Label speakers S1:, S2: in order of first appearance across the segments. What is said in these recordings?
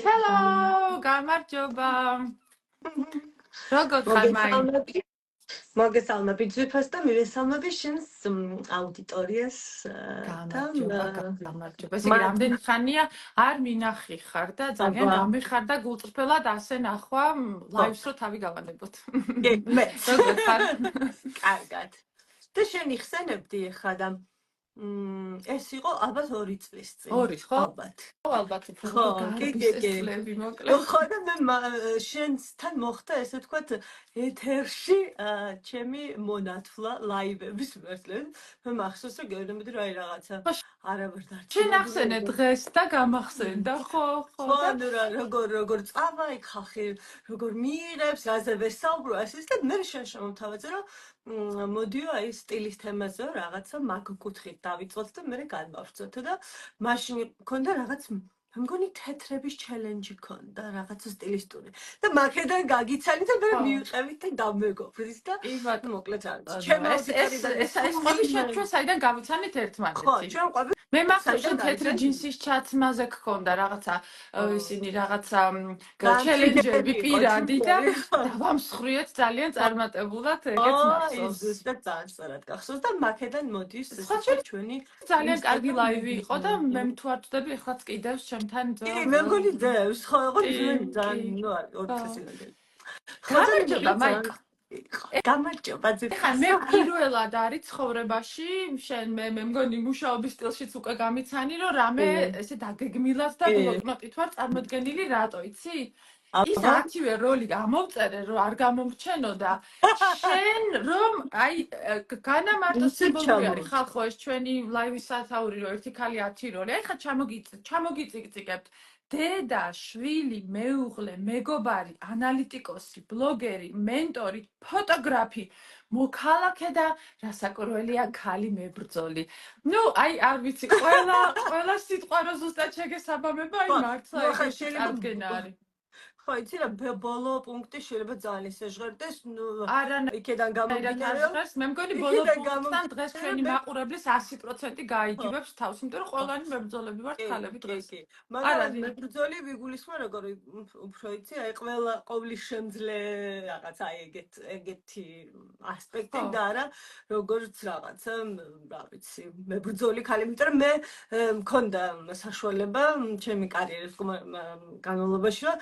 S1: Hello, გამარჯობა. როგორ ხარ მაი?
S2: მოგესალმები ძვირფას და მივესალმები შენს აუდიტორიას და
S1: გამარჯობა. ესე რამდენი ხანია არ მინახი ხარ და ძალიან გამიხარ და გულწრფელად ასე ნახვა ლაივს რო თავი გავანებოთ.
S2: კი, მე.
S1: როგორ ხარ?
S2: კარგად. და შენ იხსენებდი ხა და ეს იყო ალბათ 2 წლის წინ.
S1: 2, ხო?
S2: ალბათ.
S1: ალბათ უფრო გაგები მოკლედ.
S2: ხო და მე შენთან მოხდა ესე თქვათ ეთერში ჩემი მონათვლა ლაივების მართლაც. მე მახსოვს რომ გეუბნები რა რაღაცა არავარ დარჩა.
S1: შენ ახსენე დღეს და გამახსენდა, ხო?
S2: ხო, როგორ წავა იქ ხალხი, როგორ მიიღებს, რაზე ვესაუბრო ასეც და მე შენ შემოთავაზე რომ მოდიო აი სტილის თემაზე რაღაცა მაგ კუთხით დავიწყოთ და მე განვავრცოთ და მაშინ მქონდა რაღაც მე მგონი თეთრების ჩელენჯი ქონდა რაღაცა სტილისტური და მაქედან გაგიცანი და მე მივიყევით და დამეგობრით და მოკლედ არის ჩემ
S1: ეს ყოველი ჩვენ საიდან გავიცანით ერთმანეთს
S2: ხო ჩვენ ყვები
S1: მე მახსოვს რომ თეთრი ჯინსის ჩაცმაზე გქონდა რაღაცა ისინი რაღაცა ჩელენჯები პირადი და დავამსხვრიეთ ძალიან წარმატებულად ეგეც მახსოვს
S2: ზუსტად ძალიან სწორად გახსოვს და მაქედან მოდის ჩვენი
S1: ძალიან კარგი ლაივი იყო და მე თუ არ ვწდები ეხლაც კიდევ ჩემთან
S2: კი მე მგონი დევს ხო იყო ძალიან ნუ არის 2 წელი
S1: გამარჯობა მაიკ
S2: გამარჯობა
S1: ხა მე პირველად არის ცხოვრებაში შენ მე მგონი მუშაობის სტილშიც უკვე გამიცანი რომ რამე ესე დაგეგმილად და ბლოკნოტით ვარ წარმოდგენილი რატო იცი ის ათივე როლი გამოვწერე რომ არ გამომრჩენო და შენ რომ აი განამარტო სიმბოლური არის ხალხო ეს ჩვენი ლაივის სათაური რომ ერთი ქალი 10 როლი აი ხა ჩამოგიწიკწიკებთ დედა, შვილი, მეუღლე, მეგობარი, ანალიტიკოსი, ბლოგერი, მენტორი, ფოტოგრაფი, მოქალაქე და რასაკვირველია ქალი მებრძოლი. ნუ აი არ ვიცი, ყველა სიტყვა რო ზუსტად შეგესაბამება, აი მართლა ეს აღდგენა არის.
S2: ხო, იცი რა ბოლო პუნქტი შეიძლება ძალიან ისეჟღერდეს, ნუ იქიდან გამომდინარე რომ
S1: მე მგონი ბოლო პუნქტთან დღეს ჩვენი მაყურებლის 100% გაიგივებს თავს, იმიტომ რომ ყველანი მებრძოლები ვართ ქალები დღეს.
S2: მაგრამ მებრძოლი ვიგულისხმე როგორ უფრო იცი, აი ყოვლის შემძლე რაღაც აი ეგეთი ასპექტი და არა როგორც რაღაცა, რა ვიცი, მებრძოლი ქალი, იმიტომ რომ მე მქონდა საშუალება ჩემი კარიერის განმავლობაში რომ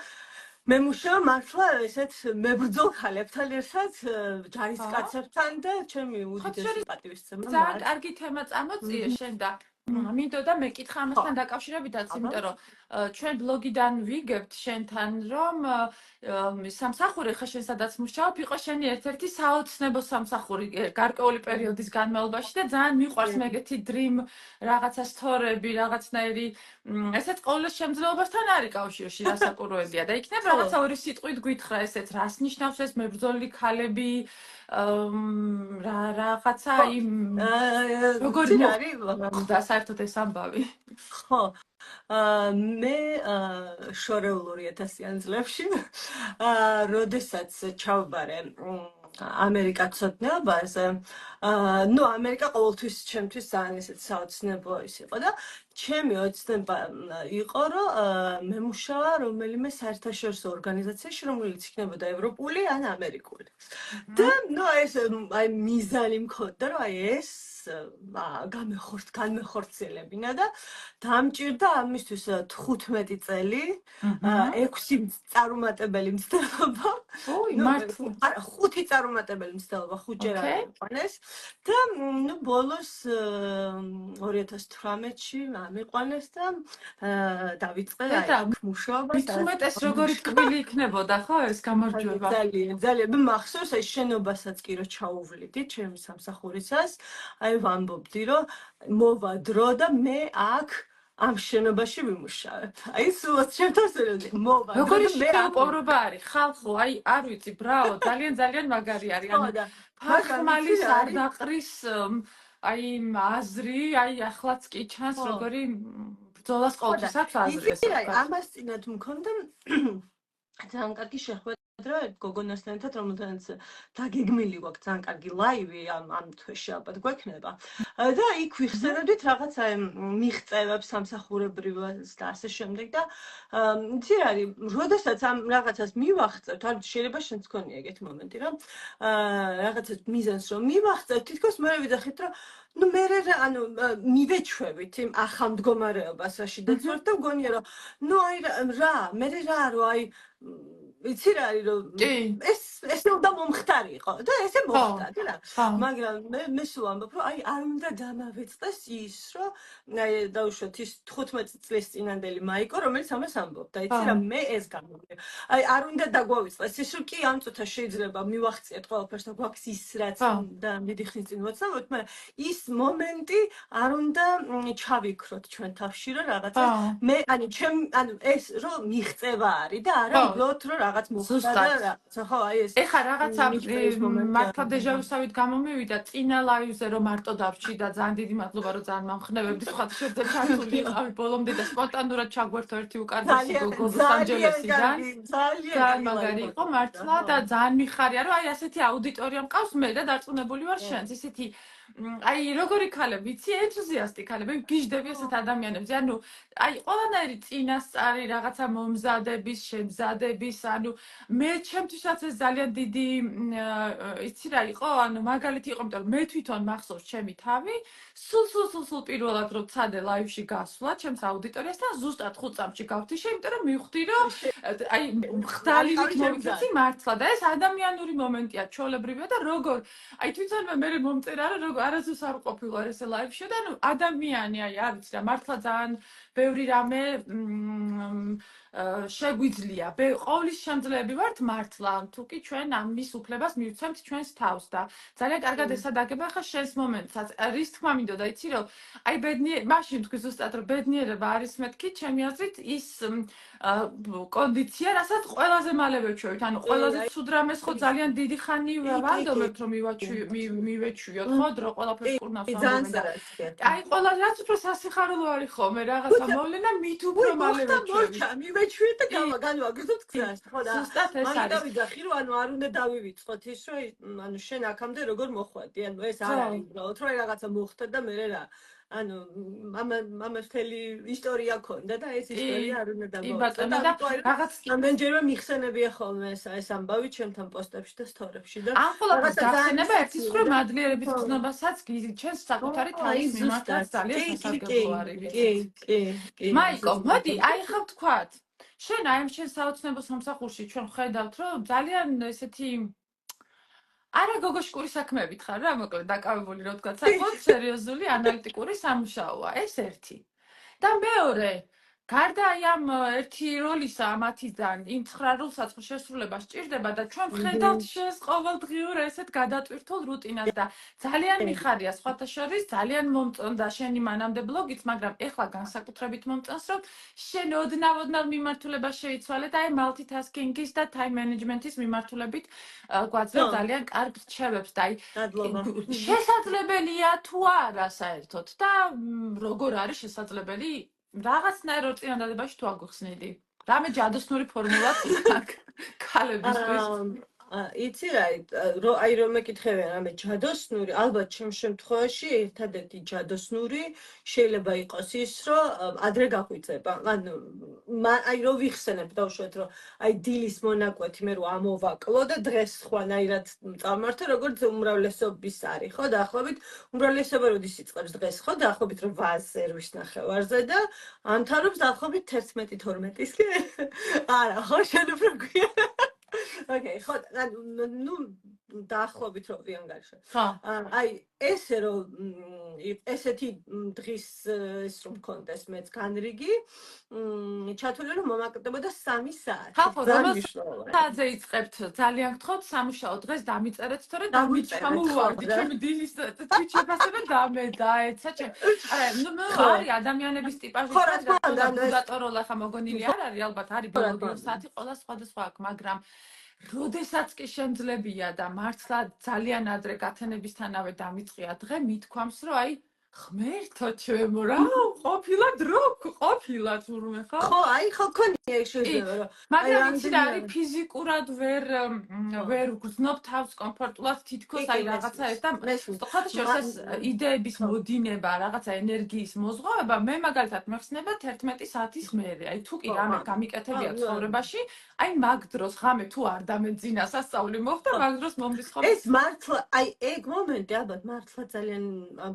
S2: მე მუშაობ მართლა ესეთ მებრძოლ ქალებთან ერთად ჯარისკაცებთან და ჩემი უდიდესი პატივისცემა
S1: ძალიან კარგი თემა წამოწიე შენ და მინდოდა მეკითხა ამასთან დაკავშირებითაც იმიტომ რომ ჩვენ ბლოგიდან ვიგებთ შენთან რომ სამსახური ხა შენ სადაც მუშაობ იყო შენი ერთ-ერთი საოცნებო სამსახური გარკვეული პერიოდის განმავლობაში და ძალიან მიყვარს მეგეთი dream რაღაცა სტორები რაღაცნაირი ესეც ყოველ შემძლეობასთან არის კავშირში რასაკვირველია და იქნებ რაღაცა ორი სიტყვით გითხრა ესეც რას ნიშნავს ეს მებრძოლი ქალები რაღაცა იმ როგორი არის და საერთოდ ეს ამბავი
S2: ხო მე შორეულ 2000-იან წლებში როდესაც ჩავბარე ამერიკაცოდნეობაზე ნუ ამერიკა ყოველთვის ჩემთვის ძალიან ისეთ საოცნებო ის იყო და ჩემი ოცნება იყო რომ მე მუშავა რომელიმე საერთაშორისო ორგანიზაციაში რომელიც იქნებოდა ევროპული ან ამერიკული და ნუ ეს აი მიზანი მქონდა რომ აი ეს განმეხორციელებინა და დამჭირდა ამისთვის 15 წელი 6 წარუმატებელი მცდელობა არა 5 წარუმატებელი მცდელობა 5 ჯერ აიყვანეს და ნუ ბოლოს 2018-ში ამიყვანეს და დავიწყე აი მუშაობა
S1: მithumetes როგორი ტკბილი იქნებოდა ხო ეს გამარჯვება
S2: ძალიან მე მახსოვს ეს შენობასაც კი რო ჩაუვლიდი ჩემი სამსახურისას აი ვამბობდი რომ მოვა დრო და მე აქ ამ შენობაში ვიმუშავებ. აი სულაც შემთხვევაში მოვა.
S1: როგორი შეუპოვრობა არის ხალხო, აი არ ვიცი, ბრავო, ძალიან მაგარი არის. ანუ ფარხმალის არდაყრის აი აზრი, აი ახლაც კი ჩანს როგორი ბრძოლას ყოველთვის აქვს აზრი.
S2: იცი რა, ამას წინათ მქონდა ძალიან კარგი შეხვედრა გოგონასთან ერთად, რომელთანაც დაგეგმილი გვაქვს ძალიან კარგი ლაივი ამ თვეში ალბათ გვექნება. და იქ ვიხსენებდით რაღაცა მიღწევებს სამსახურებრივას და ასე შემდეგ და იცი რა არის, როდესაც ამ რაღაცას მივახწევთ, ან შეიძლება შენც გქონია ეგეთი მომენტი, რომ რაღაცას მიზანს რომ მივახწევთ, თითქოს მე ვიძახით, რომ ну მე ანუ მივეჩვევით იმ ახალ მდგომარეობას, რაში დაცვართ და მგონია რომ ну აი რა, მე რა რომ აი იცი რა არის რომ ეს უნდა მომხდარიყო და ესე მოხდა რა. მაგრამ მე სულ ამბობ რომ აი არ უნდა დამავიწყდეს ის რომ აი დაუშვათ ის 15 წლის წინანდელი მაიკო რომელიც ამას ამბობდა. იცი რა მე ეს გამოვიდა. აი არ უნდა დაგვავიწყდეს ის რომ კი ამ წუთას შეიძლება მივახციეთ ყველაფერს და გვაქვს ის რაც და დიდი ხნის წინ ვოცნებთ, მაგრამ ის მომენტი არ უნდა ჩავიქროთ ჩვენ თავში რომ რაღაცა მე ანუ ეს რომ მიღწევა არის და არა უბრალოდ რომ რაღაც მოხდა და რაღაცა ხო აი ეს
S1: ეხა რაღაცა მართლა დეჟავუსავით გამომივიდა წინა ლაივზე რომ მარტო დავრჩი და ძალიან დიდი მადლობა რომ ძალიან მომხნევებდი სხვა შეძებ ჩართული იყავი ბოლომდე და სპონტანურად ჩაგვერთო ერთი უკარდესი გოგო ლოს-ანჯელესიდან ძალიან მაგარი იყო მართლა და ძალიან მიხარია რომ აი ასეთი აუდიტორია მყავს მე და დარწმუნებული ვარ შენც ისეთი აი როგორი ქალები იცი ენთუზიასტი ქალები გიждები ასეთ ადამიანებზე ანუ აი ყველანაირი წინასწარი რაღაცა მომზადების შემზადების ანუ მე ჩემთვისაც ეს ძალიან დიდი იცი რა იყო ანუ მაგალითი იყო იმიტომ რომ მე თვითონ მახსოვს ჩემი თავი სულ პირველად რომ ცადე ლაივში გასვლა ჩემს აუდიტორიასთან ზუსტად 5 წამში გავთიშე იმიტომ რომ მივხვდი რომ აი ხდალივით მოვიქცი მართლა და ეს ადამიანური მომენტია ჩვეულებრივია და როგორ აი თვითონვე მე მომწერა რომ არასდროს არ ყოფილა ეს ლაივში და ანუ ადამიანი აი არ ვიცი რა მართლა ძალიან ბევრი რამე შეგვიძლია ყოვლის შემძლეები ვართ მართლა თუ კი ჩვენ ამის უფლებას მივცემთ ჩვენს თავს და ძალიან კარგად ესადაგება ხა შენს მომენტსაც რის თქმა მინდოდა იცი რომ აი მაშინ თქვი ზუსტად რომ ბედნიერება არის მეთქი ჩემი აზრით ის კონდიცია რასაც ყველაზე მალე ვეჩვევით ანუ ყველაზე ცუდ რამეს ხო ძალიან დიდი ხანი ვანდომებთ რომ მივეჩვიოთ ხო დრო ყველაფერს კურნავს აი ყველა რაც უფრო სასიხარულო არის ხოლმე რაღაცა მოვლენა მით უფრო მალე
S2: მივეჩვიეთ და განვაგრძობთ გზას ხო და მაგიტო ვიძახი რომ ანუ არ უნდა დავივიწყოთ ის რომ ანუ შენ აქამდე როგორ მოხვედი ანუ ეს არ არის უბრალოდ რომ რაღაცა მოხდა და მე რა ანუ ამას მთელი ისტორია ქონდა და ეს ისტორია არ უნდა დავივიწყოთ და რაღაც ამდენჯერმე მიხსენებია ხოლმე ეს ამბავი ჩემთან პოსტებში და სტორებში და
S1: ამ ყველაფერს გახსენება ერთის მხრივ მადლიერების გზნობასაც ჩვენს საკუთარი თავის მიმართაც ძალიან სასარგებლო არის
S2: კი
S1: მაიკო მოდი აი ხა ვთქვათ შენ აი ამ შენ საოცნებო სამსახურში ჩვენ ხედავთ რომ ძალიან ესეთი არა გოგოშკური საქმეებით ხარ რა მოკლედ დაკავებული რო ვთქვათ საკმაოდ სერიოზული ანალიტიკური სამუშაოა ეს ერთი და მეორე გარდა აი ამ ერთი როლისა მათიდან იმ 9 როლსაც შესრულება სჭირდება და ჩვენ ვხედავთ შენს ყოველდღიურ ესეთ გადატვირთულ რუტინას და ძალიან მიხარია სხვათა შორის ძალიან მომწონდა შენი მანამდე ბლოგიც მაგრამ ეხლა განსაკუთრებით მომწონს რომ შენ ოდნავ მიმართულებას შეიცვალე და აი multitasking-ის და time management-ის მიმართულებით გვაძლევ ძალიან კარგ რჩევებს და აი შესაძლებელია თუ არა საერთოდ და როგორ არის შესაძლებელი რაღაცნაირ წინადადებაში თუ აგვიხსნიდი. რამე ჯადოსნური ფორმულა აქვს ქალებისთვის.
S2: იცი რა, აი რომ მეკითხებიან რამე ჯადოსნური, ალბათ ჩემ შემთხვევაში ერთადერთი ჯადოსნური შეიძლება იყოს ის, რომ ადრე გაგვიწება. ანუ აი რომ ვიხსენებ დავუშვათ, რომ აი დილის მონაკვეთი მე რო ამოვაკლო და დღეს ხვანაირად წავმართე, როგორც უმრავლესობის არის, ხო? დაახლოებით უმრავლესობა როდის იწყებს დღეს, ხო? დაახლოებით რომ 8-ზე რვის ნახევარზე და ამთავრებს დაახლოებით 11-12-ის. არა, ხო, შენ უფრო გვიან. ოკეი, ხო, ну დაახლოებით რო ვიანგარიშე. აი ესე რომ ესეთი დღის ის რომ კონდეს მეც განრიგი, ჩათვლილი რომ მომაკდებოდა 3 საათი.
S1: ხალხო, რომელსაც იწყებთ ძალიან გთხოვთ სამუშაო დღეს დამიწერეთ, თორე დამიჩამოვარდი ჩემი დილის თვითშეფასება და დაეცა ჩემ. არა, ну არის ადამიანების ტიპაჟი და დატოროლა ხა მოგონილი არ არის, ალბათ არის ბიოლოგიური საათი ყველა სხვადასხვა აქვს, მაგრამ როდესაც კი შემძლებია და მართლა ძალიან ადრე გათენებისთანავე დამიწყია დღე, მithქვამს, რომ აი ღმერთო ჩემო, რა ყოფილა დრო ყოფილა თურმე ხო?
S2: ხო ქონია ეს
S1: კი,
S2: შეიძლება რომ
S1: მაგრამ იცი რა არის ფიზიკურად ვერ გრძნობ თავს კომფორტულად თითქოს
S2: კი,
S1: აი რაღაცა ეს და ხოთაშორს ეს იდეების მოდინება, რაღაცა ენერგიის მოზღვავება მე მაგალითად მეხსნება 11 საათის მერე. აი თუ კი რამე გამიკეთებია ცხოვრებაში, აი მაგ დროს ღამე თუ არ დამეძინა სასწაული მოხდა, მაგ დროს მომდის ხოლმე.
S2: ეს მართლა აი ეგ მომენტი ალბათ მართლა ძალიან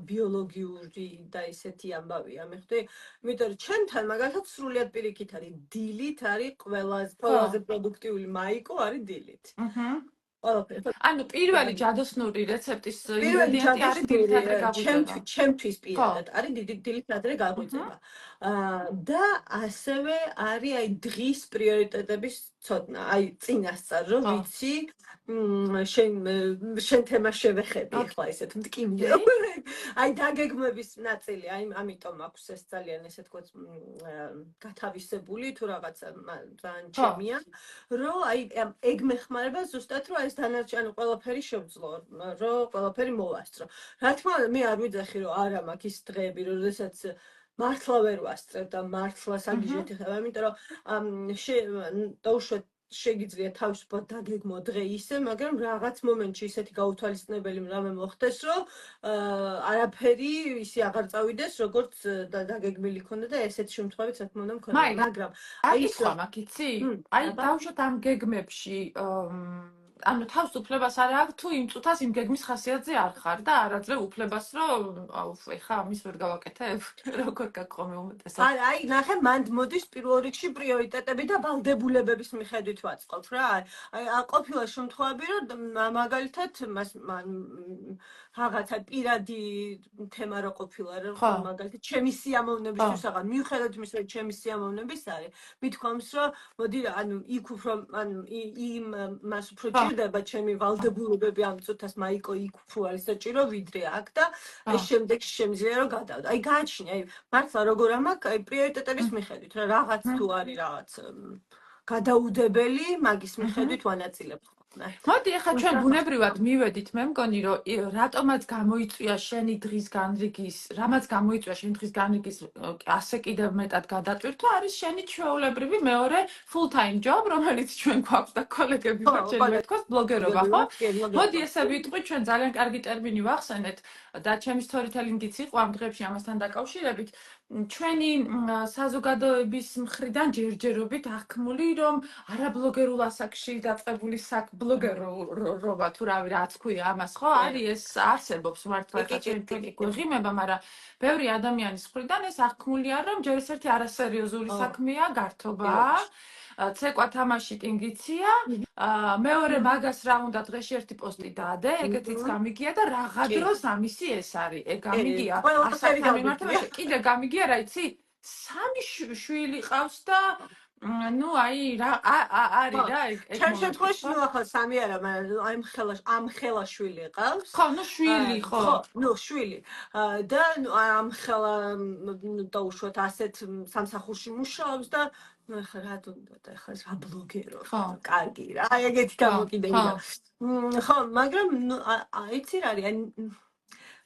S2: ბიოლოგიური და ესეთი ამბავია მე ხვდი, იმიტომ რომ ჩემთან მაგალითად სრულიად პირიქით არის დილით არის ყველაზე პროდუქტიული მაიკო არის დილით. ყველაფერი.
S1: ანუ პირველი ჯადოსნური რეცეპტის ინგრედიენტი არის დილით ადრე გაღვიძება.
S2: ჩემთვის პირადად არის დილით ადრე გაღვიძება. და ასევე არის აი დღის პრიორიტეტების ცოდნა, აი წინასწარ რომ ვიცი შენ თემას შევეხები ახლა ესეთ მტკივნე. აი დაგეგმების ნაწილი, აი ამიტომ აქვს ეს ძალიან ესე თქვა გათავისებული თუ რაღაცა ძალიან ჩემია, რომ აი ეგ მეხმარება ზუსტად რომ ეს დანარჩენი ყველაფერი შევძლო, რომ ყველაფერი მოვასწრო. რა თქმა უნდა, მე არ ვიძახი რომ არა მაქვს ის დღეები, როდესაც მართლა ვერ ვასწრებ და მართლა საგიჟეთ ეხება, იმიტომ რომ დაუშვათ შეგიძლია თავისუფლად დაგეგმო დღე ისე, მაგრამ რაღაც მომენტში ისეთი გაუთვალისწინებელი რამე მოხდეს, რომ არაფერი ისე აღარ წავიდეს, როგორც დაგეგმილი ქონდა და ესეთ შემთხვევით რა თქმა უნდა მქონდა, მაგრამ
S1: აი ის ხომ აქ იცი? აი დაუშვათ ამ გეგმებში ანუ თავისუფლებას არ აქვს თუ იმ წუთას იმ გეგმის ხასიათზე არ ხარ და არაძლევ უფლებას რომ ეხა ამის ვერ გავაკეთებ როგორ გაგყომე უმეტესად
S2: აი ნახე მანდ მოდის პირველ რიგში პრიორიტეტები და ვალდებულებების მიხედვით ვაწყობ რა აი ყოფილა შემთხვევები რომ მაგალითად რაღაცა პირადი თემა რო ყოფილა რომ მაგალითად ჩემი სიამოვნებისთვის აღარ მიუხედავად იმისა რომ ჩემი სიამოვნების არის მithქვამს რომ მოდი ანუ იქ უფრო ანუ იმ მას უფრო ჭირდება ჩემი ვალდებულებები ამ წუთას მაიკო იქ უფრო არის საჭირო ვიდრე აქ და ეს შემდეგში შემიძლია რომ გადავდო აი გააჩნია აი მართლა როგორ ამაკ აი პრიორიტეტების მიხედვით რა რაღაც თუ არის რაღაც გადაუდებელი მაგის მიხედვით ვანაწილებ
S1: მოდი ახლა ჩვენ ბუნებრივად მივედით მე მგონი რომ რატომაც გამოიწვია შენი დღის განრიგის რამაც გამოიწვია შენი დღის განრიგის ასე კიდევ მეტად გადატვირთვა არის შენი ჩვეულებრივი მეორე full time job რომელიც ჩვენ გვაქვს და კოლეგები ჩვენი ვეთქვას ბლოგერობა ხო მოდი ესე ვიტყვი ჩვენ ძალიან კარგი ტერმინი ვახსენეთ და ჩემი storytelling-იც იყო ამ დღეებში ამასთან დაკავშირებით ჩვენი საზოგადოების მხრიდან ჯერჯერობით აღქმული რომ არაბლოგერულ ასაკში დაწყებული ბლოგერობა თუ რავი რაც ქვია ამას ხო არის ეს არსებობს მართლა ჩვენი გვეღიმება მაგრამ ბევრი ადამიანის მხრიდან ეს აღქმულია რომ ჯერ ერთი არასერიოზული საქმეა გართობაა ცეკვა თამაში ტინგიცია მეორე მაგას რა უნდა დღეში ერთი პოსტი დაადე ეგეთიც გამიგია და რაღაც დროს ამისი ეს არის ეგ გამიგია ასაკთან მიმართებაში კიდე გამიგია რა იცი სამი შვილი ყავს და ну აი რა არის რა ეგ
S2: ჩემ შემთხვევაში ნუ ახლა სამი არა მაგრამ ამ ხელა შვილი ყავს
S1: ხო ნუ შვილი ხო
S2: ნუ შვილი და ამ ხელა დაუშვათ ასეთ სამსახურში მუშაობს და ну ახლა რა თუნდაც ახლა რა ბლოგერო კარგი რა აი ეგეთი გამოკიდებია ხო მაგრამ იცი რა არის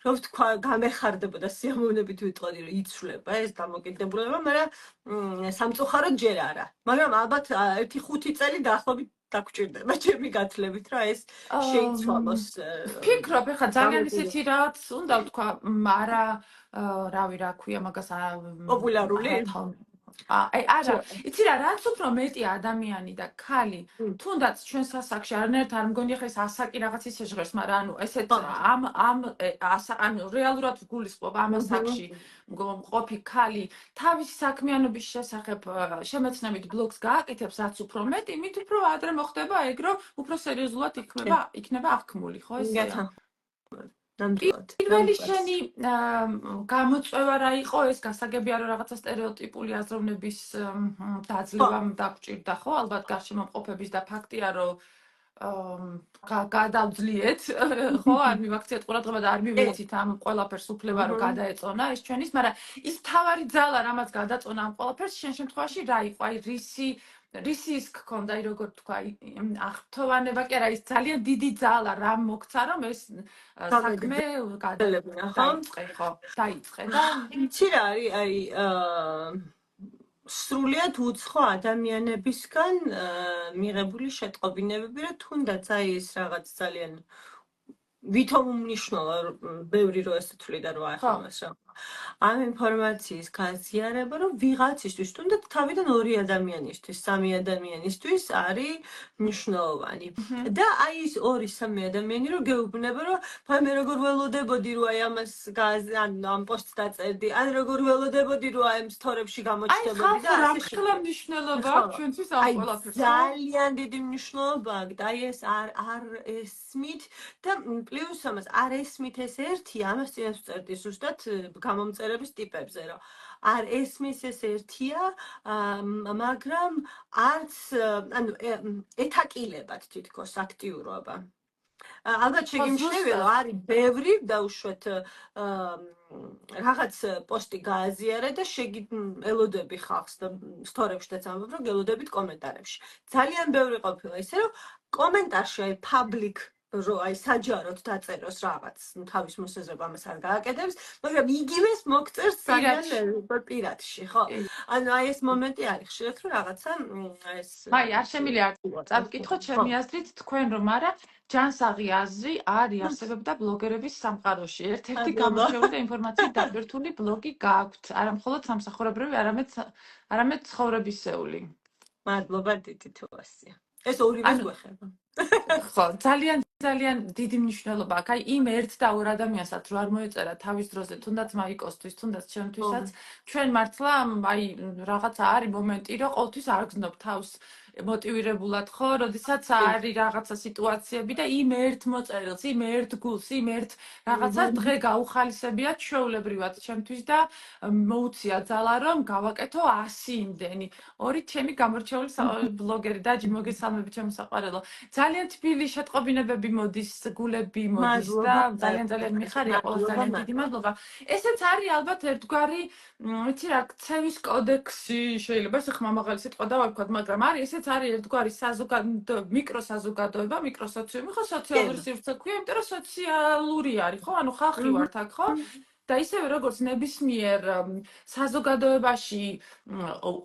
S2: რომ თქვა გამეხარდებოდა სიამოვნებით ვიტყოდი რომ იცვლება ეს დამოკიდებულება მაგრამ სამწუხაროდ ჯერ არა მაგრამ ალბათ 1-5 წელი დაახლოებით დაგჭირდება ჩემი გათვლებით რა ეს შეიცვალოს
S1: ფიქრობ ეხლა ძალიან ისეთი რაც უნდა ვთქვა არა რავი რა ქვია მაგას
S2: პოპულარული
S1: აი არა იცი რა რაც უფრო მეტია ადამიანი და ქალი თუნდაც ჩვენ სასაკში არანაირად არ მგონია ხა ეს ასაკი რაღაც ისე ჟღერს მაგრამ ანუ ესეთ ანუ რეალურად გულისხმობ ამ ასაკში მყოფი ქალი თავის საქმიანობის შესახებ შემეცნებით ბლოგს გააკეთებს რაც უფრო მეტი მით უფრო ადრე მოხდება ეგ რომ უფრო სერიოზულად იქნება აღქმული ხო ესეა პირველი შენი გამოწვევა რა იყო ეს გასაგებია რომ რაღაცა სტერეოტიპული აზროვნების დაძლევა დაგჭირდა ხო ალბათ გარშემოყოფების და ფაქტია რომ გადავძლიეთ ხო არ მივაქციეთ ყურადღება და არ მივეცით ამ ყველაფერს უფლება რომ გადაეწონა ეს ჩვენის მაგრამ ის თავარი ძალა რამაც გადაწონა ამ ყველაფერს შენ შემთხვევაში რა იყო აი რისი რისი ის გქონდა, როგორ თქვა, აღფრთოვანება კი არა, ის ძალიან დიდი ძალა რა მოგცა, რომ ეს საქმე დაიწყე, ხო, დაიწყე და
S2: იცი რა არის, სრულიად უცხო ადამიანებისგან მიღებული შეტყობინებები, რომ თუნდაც ეს რაღაც ძალიან ვითომ უმნიშვნელო ბევრი რო ესე თვლი და რო ახალმას რა ამ ინფორმაციის გაზიარება რომ ვიღაცისთვის თუნდაც თავიდან ორი ადამიანისთვის სამი ადამიანისთვის არის მნიშვნელოვანი და აი ეს ორი სამი ადამიანი რო გეუბნება რომ ფაი მე როგორ ველოდებოდი რომ აი ამას ამ პოსტს დაწერდი ან როგორ ველოდებოდი რომ აი ამ სტორებში გამოჩნდებოდი
S1: და რა ხლა მნიშვნელობა აქვს ჩვენთვის ამ ყველაფერს
S2: ძალიან დიდი მნიშვნელობა აქვს და აი ეს არ ესმით და პლუს ამას არ ესმით ეს ერთი ამას წინას ვწერდი ზუსტად გამომწერების ტიპებზე რომ არ ესმის ეს ერთია მაგრამ არც ანუ ეთაკილებად თითქოს აქტიურობა ალბათ შეგიმჩნევია რომ არის ბევრი დაუშვათ რაღაც პოსტი გააზიარე და ელოდები ხალხს და სტორებშიც ამბობ რომ გელოდებით კომენტარებში ძალიან ბევრი ყოფილა ისე რომ კომენტარში აი public რო აი საჯაროდ დაწეროს რაღაც თავის მოსაზრებას არ გააკეთებს, მაგრამ იგივეს მოგწერს ძალიან პირადში, ხო? ანუ აი ეს მომენტი არის ხშირად რომ რაღაცა ეს
S1: აი არ შემიძლია წავკითხოთ ჩემი აზრით თქვენ რომ არა ჯანსაღი აზრი არის არსებობდა ბლოგერების სამყაროში. ერთ-ერთი გამორჩეული და ინფორმაციით დაბირთული ბლოგი გააქვთ, არა მხოლოდ სამსახურებრივი, არამედ ცხოვრებისეული.
S2: მადლობა დიდი თვალსია. ეს ორივეს გვეხება.
S1: ხო, ძალიან დიდი მნიშვნელობა აქვს. აი იმ ერთ და ორ ადამიანსაც რო არ მოეწერა თავის დროზე, თუნდაც მაიკოსთვის, თუნდაც ჩემთვისაც, ჩვენ მართლა აი რაღაცა არის მომენტი, რომ ყოველთვის არ გზნობ თავს მოტივირებულად, ხო, როდესაც არის რაღაცა სიტუაციები და იმ ერთ მოწერილს, იმ ერთ გულს, იმ ერთ რაღაცა დღე გაუხალისებია ჩვეულებრივად ჩემთვის და მოუწია ძალა რომ გავაკეთო 100 იმდენი. ორი ჩემი გამორჩეული ბლოგერი დაჯი მოგესალმები ჩემო საყვარელო. ძალიან თბილი შეტყობინებები მოდის, გულები მოდის და ძალიან მიხარია ყოველს ძალიან დიდი მადლობა. ესეც არის ალბათ ერთგვარი, იცი რა, ქცევის კოდექსი შეიძლება ეს ხმამაღალი სიტყვა დავაქვათ, მაგრამ არის ესეც არის ერთგვარი მიკროსაზოგადოება, მიკროსოციუმი, ხო, სოციალური სივრცე ქვია, იმიტომ რომ სოციალური არის, ხო, ანუ ხალხი ვართ აქ, ხო? და ისევე როგორც ნებისმიერ საზოგადოებაში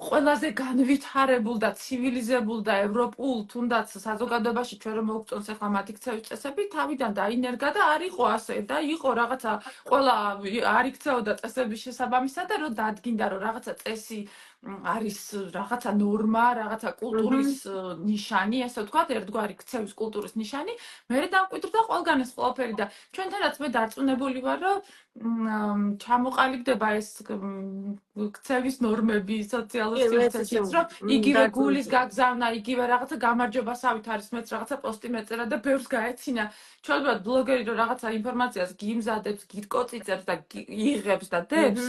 S1: ყველაზე განვითარებულ და ცივილიზებულ და ევროპულ თუნდაც საზოგადოებაში ჩვენ რომ მოვწონს ახლა მათი ქცევის წესები თავიდან დაინერგა და არ იყო ასე და იყო რაღაცა ყველა არ იქცეოდა წესების შესაბამისად და რომ დადგინდა რომ რაღაცა წესი არის რაღაცა ნორმა, რაღაცა კულტურის ნიშანი, ასე ვთქვათ, ერთგვარი ქცევის კულტურის ნიშანი, მე დამკვიდრდა ყველგან ეს ყველაფერი და ჩვენთანაც მე დარწმუნებული ვარ, რომ ჩამოყალიბდება ეს ქცევის ნორმები სოციალურ სივრცეშიც, რომ იგივე გულის გაგზავნა, იგივე რაღაცა გამარჯვებასავით არის მეც რაღაცა პოსტი მეწერა და ბევრს გაეცინა. ჩვეულებრივად ბლოგერი რომ რაღაცა ინფორმაციას გიმზადებს, გიკოწიწებს და იღებს და დებს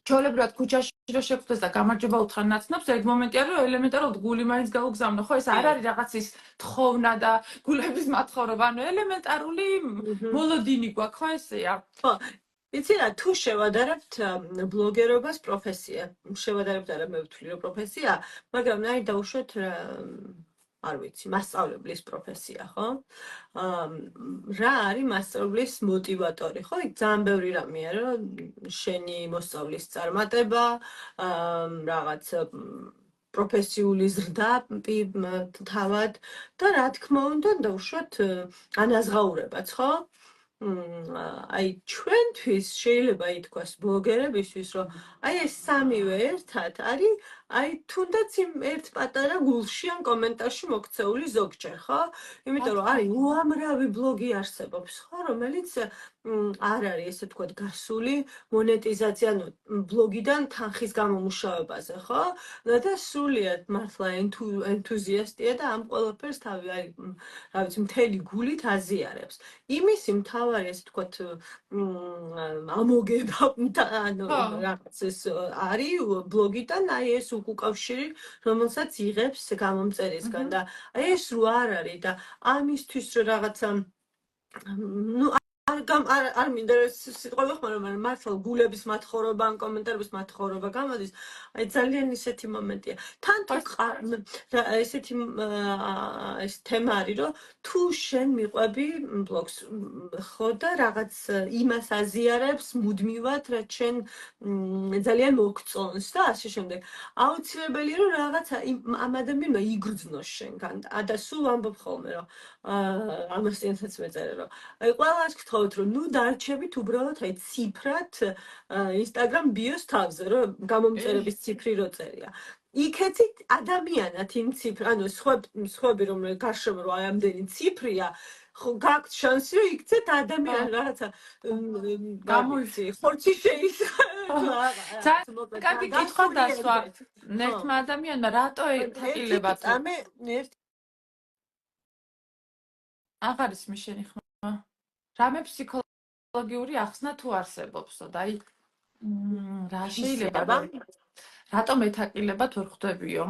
S1: ჩვეულებრივად ქუჩაში რო შეგვხვდეს და გამარჯვება უთხრა ნაცნობს, ეგ მომენტია რომ ელემენტარულად გული მაინც გაუგზავნო, ხო, ეს არ არის რაღაც ის თხოვნა და გულების მათხოვრობა, ანუ ელემენტარული მოლოდინი გვაქვს, ხო, ესეა.
S2: ხო, იცი რა, თუ შევადარებთ ბლოგერობას პროფესია, შევადარებთ არა მე ვთვლი რომ პროფესია, მაგრამ აი დაუშვათ არ ვიცი, მასწავლებლის პროფესია, ხო? რა არის მასწავლებლის მოტივატორი, ხო? იქ ძალიან ბევრი რამეა, რომ შენი მოსწავლის წარმატება, რაღაც პროფესიული ზრდა თავად და რა თქმა უნდა, დაუშვათ ანაზღაურებაც, ხო? აი ჩვენთვის შეიძლება ითქვას ბლოგერებისთვის, რომ აი ეს სამივე ერთად არის აი თუნდაც იმ ერთ პატარა გულში ან კომენტარში მოქცეული ზოგჯერ, ხო? იმიტომ რომ არის უამრავი ბლოგი არსებობს, ხო, რომელიც არ არის ესე ვთქვათ გასული მონეტიზაცია, ანუ ბლოგიდან თანხის გამომუშავებაზე, ხო? და სრულიად მართლა ენთუზიასტია და ამ ყველაფერს თავი აი რა ვიცი მთელი გულით აზიარებს. იმისი მთავარი ესე ვთქვათ ამოგება ანუ რაღაც ეს არის ბლოგიდან აი ეს უკავშირი, რომელსაც იღებს გამომწერისგან და აი ეს რო არ არის და ამისთვის რომ რაღაცა არ მინდა სიტყვა ვეხმარო, მაგრამ მართლა გულების მათხოვრობა, ან კომენტარების მათხოვრობა გამოდის. აი ძალიან ისეთი მომენტია. თან თუ ესეთი ეს თემა არის, რომ თუ შენ მიყვები ბლოგს, ხო და რაღაც იმას აზიარებს მუდმივად, რაც შენ ძალიან მოგწონს და ასე შემდეგ. აუცილებელია რომ რაღაცა ამ ადამიანმა იგრძნოს შენგან. და სულ ამბობ ხოლმე, რომ ამასიანსაც მეწერე, რომ აი ყველას გთხოვთ, რომ ნუ დარჩებით უბრალოდ აი ციფრად Instagram bios თავზე, რომ გამომწერების ციფრი რო წერია. იქეცით ადამიანად იმ ციფრ, ანუ სხვები რომ გარშემო რო აი ამდენი ციფრია, ხო გაქვთ შანსი რომ იქცეთ ადამიანი რაღაცა გამოიცი ხორცი შეისახება.
S1: კარგი კითხვა დასვა. ერთმა ადამიანმა რატო ეთაკილებათ? აღ არის მიშენი ხმა. რამე ფსიქოლოგიური ახსნა თუ არსებობსო და აი რა შეიძლება რატომ ეთაკილებათ ვერ ხვდებიო?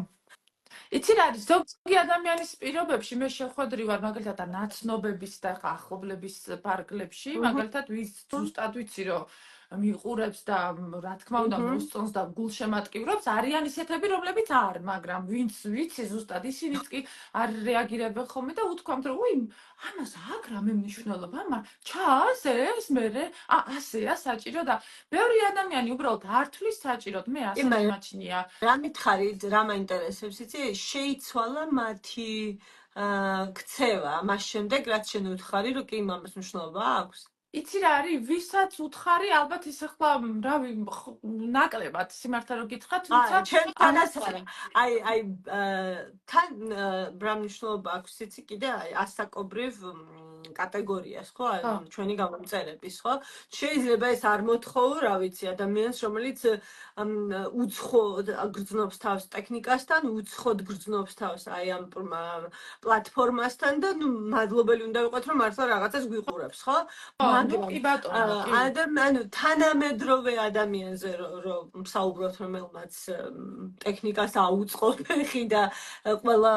S1: იცი რა არის ზოგი ადამიანის პირობებში მე შეხვედრი ვარ მაგალითად ნაცნობების და ახლობლების პარკლებში მაგალითად ვის ზუსტად ვიცი რომ მიყურებს და რა თქმა უნდა მოსწონს და გულშემატკივრობს არიან ისეთები რომლებიც არ მაგრამ ვინც ვიცი ზუსტად ისინიც კი არ რეაგირებენ ხოლმე და უთქვამთ რომ უი ამას აქ რამე მნიშვნელობა მაგრამ ჩაას ეს მე ასეა საჭირო და ბევრი ადამიანი უბრალოდ არ თვლის საჭიროდ მე ასე მიმაჩნია
S2: რა მითხარი რა მაინტერესებს იცი შეიცვალა მათი ქცევა მას შემდეგ რაც შენ უთხარი რომ კი ამას მნიშვნელობა აქვს
S1: იცი რა არის ვისაც უთხარი ალბათ ის ახლა რავი ნაკლებად სიმართლე რომ გითხრა თუმცა
S2: ჩემ თანაც არა აი თან რა მნიშვნელობა აქვს იცი კიდე აი ასაკობრივ კატეგორიას ხო ჩვენი გამომწერების ხო შეიძლება ეს არ მოთხოვო რა ვიცი ადამიანს რომელიც უცხო გრძნობს თავს ტექნიკასთან უცხოდ გრძნობს თავს აი ამ პლატფორმასთან და ნუ მადლობელი უნდა ვიყოთ რომ მართლა რაღაცას გვიყურებს ხო ანუ თანამედროვე ადამიანზე რომ საუბრობთ რომელმაც ტექნიკას აუწყო ფეხი და ყველა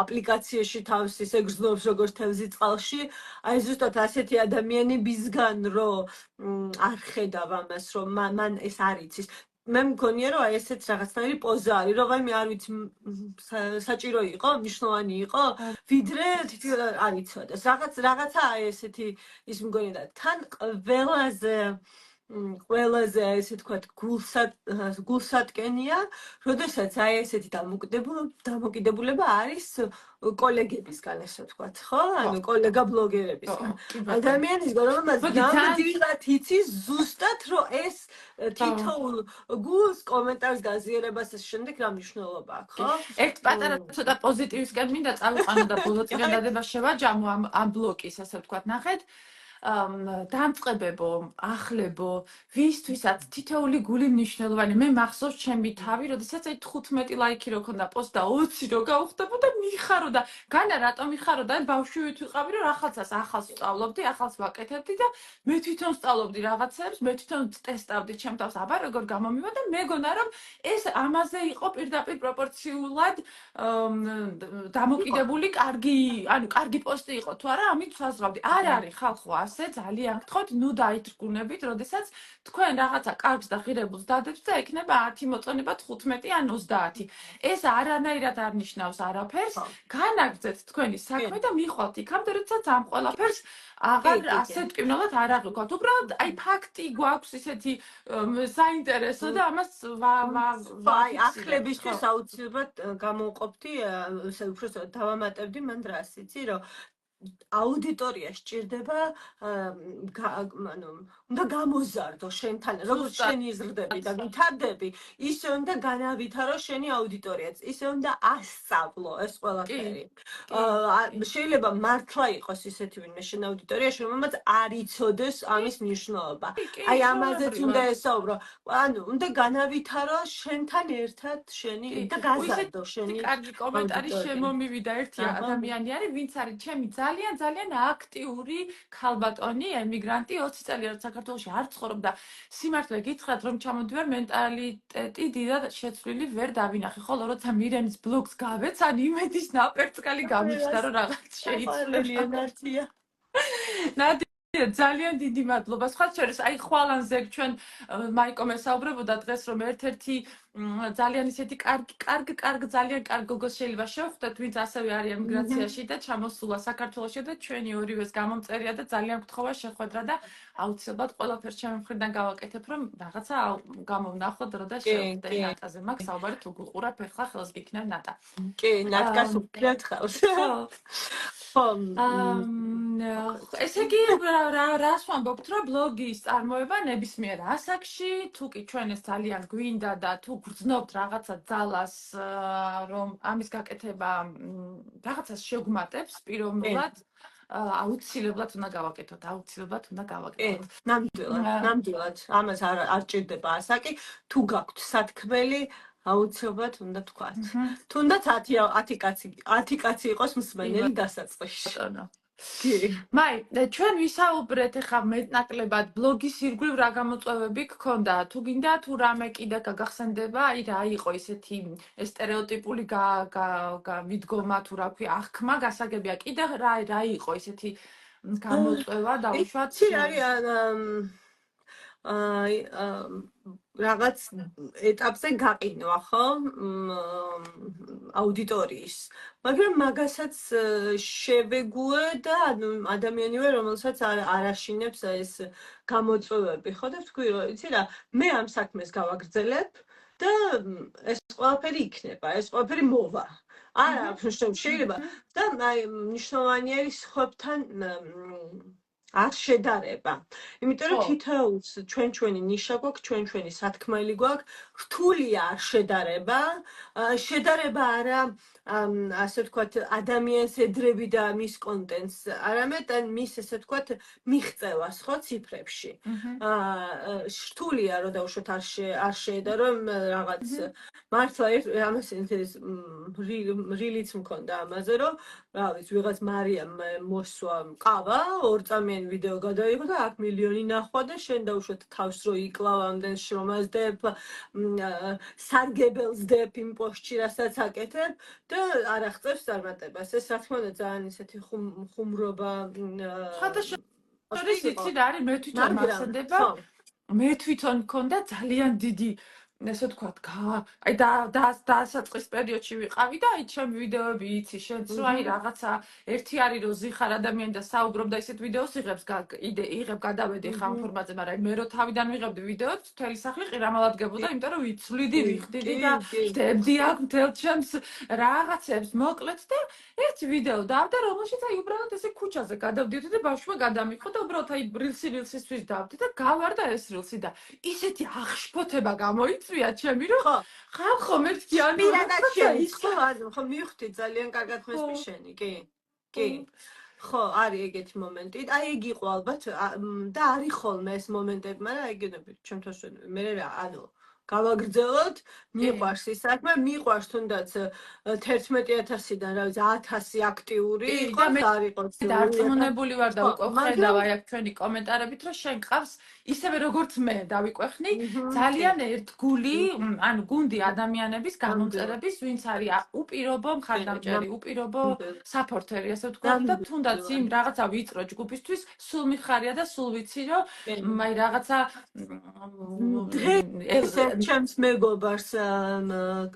S2: აპლიკაციაში თავს ისე გრძნობს როგორც თევზი წყალში აი ზუსტად ასეთი ადამიანებისგან რომ არ ხედავ ამას რომ მან ეს არ იცის მე მგონია რომ აი ესეც რაღაცნაირი პოზა არის რომ აი მე არ ვიცი საჭირო იყო მნიშვნელოვანი იყო ვიდრე არ იცოდეს რაღაცა აი ესეთი ის მგონია და თან ყველაზე ესე თქვა გულსატკენია როდესაც აი ესეთი დამოკიდებულება არის კოლეგებისგან ესე ვთქვათ, ხო? ანუ კოლეგა ბლოგერებისგან. ადამიანისგან რომელმაც ნამდვილად იცის ზუსტად რომ ეს თითოეულ გულს კომენტარს გაზიარებას ეს შემდეგ რა მნიშვნელობა აქვს, ხო?
S1: ერთ პატარა ცოტა პოზიტივისკენ მინდა წავიყვანო და ბოლო წინადადება შევაჯამო ამ ბლოკის ესე ვთქვათ, ნახეთ. დამწყებებო, ახლებო, ვისთვისაც თითოეული გული მნიშვნელოვანი. მე მახსოვს ჩემი თავი, როდესაც აი 15 ლაიქი რო ქონდა პოსტ და 20 რო გავხდებოდა, მიხარო და განა რატომ მიხარო და ბავშვივით ვიყავი რომ ახალცას ახალს ვსწავლობდი, ახალს ვაკეთებდი და მე თვითონ ვსწავლობდი რაღაცებს, მე თვითონ ტესტავდი ჩემ თავს, აბა როგორ გამომივა და მეგონა რომ ეს ამაზე იყო პირდაპირ პროპორციულად დამოკიდებული კარგი პოსტი იყო თუ არა, ამით ვსაზღვრავდი. არ არის ხალხო ასე ძალიან გთხოვთ, ნუ დაიტრგუნებით, როდესაც თქვენ რაღაცა კარგს და ღირებულს დადებთ და ექნება 10 მოწონება 15 ან 30. ეს არანაირად არ ნიშნავს არაფერს. განაგრძეთ თქვენი საქმე და მიხვალთ იქამდე, როდესაც ამ ყველაფერს აღარ ასე ტკივნელად არ აღვიქვათ. უბრალოდ აი ფაქტი გვაქვს ისეთი საინტერესო და ამას
S2: აი ახლებისთვის აუცილებლად გამოვყოფდი, უბრალოდ დავამატებდი მან დრას, იცი რომ აუდიტორია სჭირდება ანუ უნდა გამოზარდო შენთან როგორც შენ იზრდები და ვითარდები ისე უნდა განავითარო შენი აუდიტორიაც ისე უნდა ასწავლო ეს ყველაფერი შეიძლება მართლა იყოს ისეთი ვინმე შენ აუდიტორიაში რომელმაც არ იცოდეს ამის მნიშვნელობა აი ამაზეც უნდა ესაუბრო ანუ უნდა განავითარო შენთან ერთად შენი და გაზარდო შენი
S1: კარგი კომენტარი შემომივიდა ერთი ადამიანი არის ვინც არის ჩემი ძალიან აქტიური ქალბატონი, ემიგრანტი 20 წელი რაც საქართველოში არ ცხოვრობდა. სიმართლე გითხრათ, რომ ჩამოდივარ მენტალიტეტი დიდად შეცვლილი ვერ დავინახე. ხოლო როცა მირენის ბლოგს გავეცან, იმედის ნაპერწკალი გამიჩნდა, რომ რაღაც შეიძლება.
S2: ნათია.
S1: ძალიან დიდი მადლობა. სხვა შორის, აი ხვალანზე ჩვენ მაიკომ ესაუბრებოდა დღეს, რომ ერთ-ერთი ძალიან ისეთი კარგი, ძალიან კარგი გოგოს შეიძლება შევხვდეთ, ვინც ასევე არის ემიგრაციაში და ჩამოსულა საქართველოში და ჩვენი ორივეს გამომწერია და ძალიან გთხოვა შეხვედრა და აუცილებლად ყველაფერს ჩემი მხრიდან გავაკეთებ, რომ რაღაცა გამოვნახოთ დრო და შევხვდე ნატაზე. მაგ საუბარი თუ გუყურებ, ეხლა ხელს გიქნებ ნატა.
S2: კი, ნატკას უკრეთ ხავს. ხო.
S1: ესე იგი, რას ვამბობთ, რომ ბლოგის წარმოება ნებისმიერ ასაკში, თუ კი ჩვენ ეს ძალიან გვინდა და თუ გრძნობთ რაღაცა ძალას, რომ ამის გაკეთება რაღაცას შეგვმატებს პიროვნულად, აუცილებლად უნდა გავაკეთოთ,
S2: ნამდვილად. ამას არ ჭირდება ასაკი, თუ გაქვთ სათქმელი, აუცილებლად უნდა თქვათ. თუნდაც 10 კაცი იყოს მსმენელი დასაწყისში.
S1: მაი, ჩვენ ვისაუბრეთ ახლა მეტნაკლებად ბლოგის ირგვლივ რა გამოწვევები გქონდა. თუ გინდა თუ რამე კიდე გაგახსენდება, აი რა იყო ისეთი სტერეოტიპული მიდგომა თუ რა ქვია, აღქმა გასაგებია. კიდე რა იყო ისეთი გამოწვევა დაუშვათ?
S2: რაღაც ეტაპზე გაყინვა, ხო? აუდიტორიის. მაგრამ მაგასაც შევეგუე და ადამიანი ვარ, რომელსაც არ აშინებს ეს გამოწვევები, ხო? და ვთქვი, რომ იცი რა, მე ამ საქმეს გავაგრძელებ და ეს ყველაფერი იქნება, ეს ყველაფერი მოვა. არა, შეიძლება და აი მნიშვნელოვანი არის ხობთან არ შედარება. იმიტომ რომ თითოეულს ჩვენი ნიშა გვაქვს, ჩვენი სათქმელი გვაქვს, რთულია არ შედარება. შედარება არა ასე ვთქვათ ადამიანს edrები და მის კონტენტს, არამედ მის ესე ვთქვათ მიღწევას ხო ციფრებში. რთულია რომ დავუშვათ არ შეედარო რაღაც მართლა ამას რილიც მქონდა ამაზე რომ რა ვიცი ვიღაც მარიამ მოსვა ყავა 2 წამიანი ვიდეო გადაიღო და 10 მილიონი ნახვა და შენ დავუშვათ თავს რო იკლავ ამდენს შრომაზდებ სარგებელსდებ იმ პოსტში რასაც აკეთებ და არ აღწევს წარმატებას. ეს რა თქმა უნდა ძალიან ისეთი ხუმრობა
S1: შორის იცი რა არის მე თვითონ მახსენდება მე თვითონ მქონდა ძალიან დიდი ესე ვთქვათ აი დასაწყის პერიოდში ვიყავი და აი ჩემი ვიდეოები იცი შენც რომ აი რაღაცა ერთი არის რომ ზიხარ ადამიანი და საუბრობ და ისეთ ვიდეოს იღებ გადავედი ხა ინფორმაციაზე მაგრამ მე რო თავიდან ვიღებდი ვიდეოს მთელი სახლი ყირამალადგებოდა იმიტომ რომ ვიცვლიდი ვიხდიდი და ხდებდი აქ მთელ ჩემს რაღაცებს მოკლედ და ერთი ვიდეო დავდა რომელშიც აი უბრალოდ ესე ქუჩაზე გადავდიოდი და ბავშვმა გადამიყო და უბრალოდ აი რილსისთვის დავდი და გავარდა ეს რილსი და ისეთი აღშფოთება გამოიწვია ჩემი რომ ხალხო მერტიანი
S2: პირადად შეის ხო მივხვდი ძალიან კარგად ხმესმის შენი კი ხო არის ეგეთი მომენტი აი ეგ იყო ალბათ და არის ხოლმე ეს მომენტები მაგრამ აი გენები ჩემთვის მე რა ანუ გავაგრძელოთ მიყვარს ის საქმე მიყვარს თუნდაც 11000-დან რა ვიცი 1000 აქტიური იყოს არ იყოს
S1: დარწმუნებული ვარ და უკვე ხედავ აი აქ ჩვენი კომენტარებით რომ შენ ყავს ისევე როგორც მე დავიკვეხნი ძალიან ერთგული ანუ გუნდი ადამიანების გამომწერების ვინც არის უპირობო მხარდამჭერი უპირობო საფორტერი ასე ვთქვათ და თუნდაც იმ რაღაცა ვიწრო ჯგუფისთვის სულ მიხარია და სულ ვიცი რომ აი რაღაცა
S2: ჩემს მეგობარს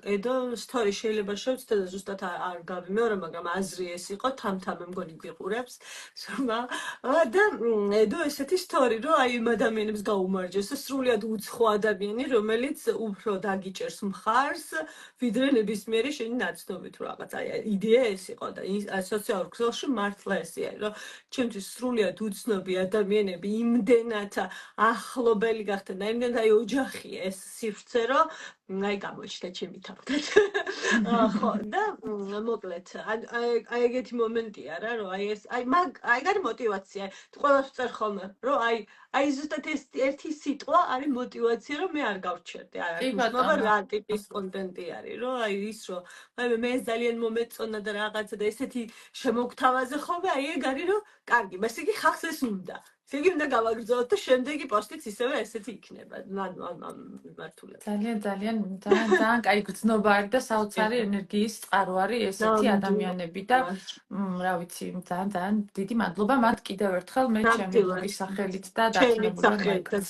S2: ედო სტორი შეიძლება შევცდე და ზუსტად არ გავიმეორე მაგრამ აზრი ეს იყო თამთამე მგონი გიყურებს და ედო ესეთი სტორი რომ აი იმ ადამიანებს გაუმარჯოს სრულიად უცხო ადამიანი რომელიც უფრო დაგიჭერს მხარს ვიდრე ნებისმიერი შენი ნაცნობი თუ რაღაც აი იდეა ეს იყო და სოციალურ ქსელში მართლა ესეა რომ ჩემთვის სრულიად უცნობი ადამიანები იმდენად ახლობელი გახდნენ და იმდენად აი ოჯახია ეს სივრცე რომ აი გამოჩნდა ჩემი თავთან ხო და მოკლედ აი ეგეთი მომენტია რა რომ აი ეს აი გარი мотиваცია თუ ყველას ვწერ ხოლმე რომ აი ზუსტად ეს ერთი სიტყვა არის мотиваცია რომ მე არ გავჩერდე არ არის მაგრამ რა ტიპის კონტენტი არის რომ აი ის რომ აი მე ძალიან მომეწონა და რაღაცა და ესეთი შემოგთავაზე ხოლმე აი ეგ არის რომ კარგი მას იგი ხალხს ეს უნდა იგი უნდა გავაგრძელოთ და შემდეგი პოსტიც ისევე ესეთი იქნება მართულად
S1: ძალიან ძალიან კაი გრძნობა არის და საოცარი ენერგიის წყარო არის ესეთი ადამიანები და რა ვიცი, ძალიან დიდი მადლობა მათ კიდევ ერთხელ მე ჩემი ბლოგის სახელით და დარწმუნებული მაიკაც.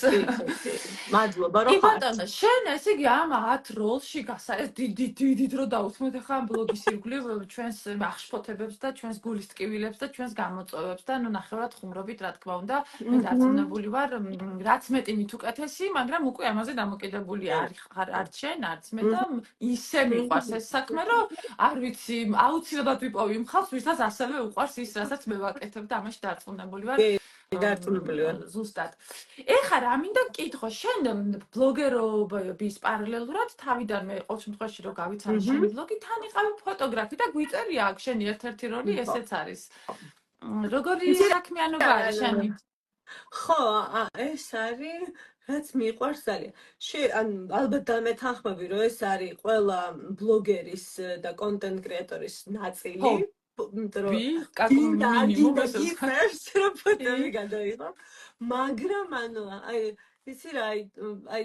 S2: მადლობა რომ
S1: კი ბატონო, შენ ესე იგი ამ 10 როლში დიდი დრო დაუთმოთ ახლა ამ ბლოგის ირგვლივ ჩვენს აღშფოთებებს და ჩვენს გულის ტკივილებს და ჩვენს გამოწვევებს და ნუ ნახევრად ხუმრობით რა თქმა უნდა მე დარწმუნებული ვარ რაც მეტი მით უკეთესი, მაგრამ უკვე ამაზე დამოკიდებული არც შენ, არც მე და ისე მიყვარს ეს საქმე, რომ არ ვიცი, აუცილებლად ვიპოვი მხალს, ვისაც ასევე უყვარს ის, რასაც მე ვაკეთებ და ამაში დარწმუნებული ვარ. ზუსტად. ეხლა რა მინდა გკითხო, შენ ბლოგერობის პარალელურად თავიდანვე ყოველ შემთხვევაში რომ გავიცანი შენი ბლოგი, თან იყავი ფოტოგრაფი და გვიწერია აქ შენი ერთ-ერთი როლი ესეც არის. როგორი საქმიანობა არის შენი?
S2: ხო, ეს არის რაც მიყვარს ძალიან. ალბათ დამეთანხმები, რომ ეს არის ყველა ბლოგერის და კონტენტ კრეატორის ნაწილი. მაგრამ იცი რა,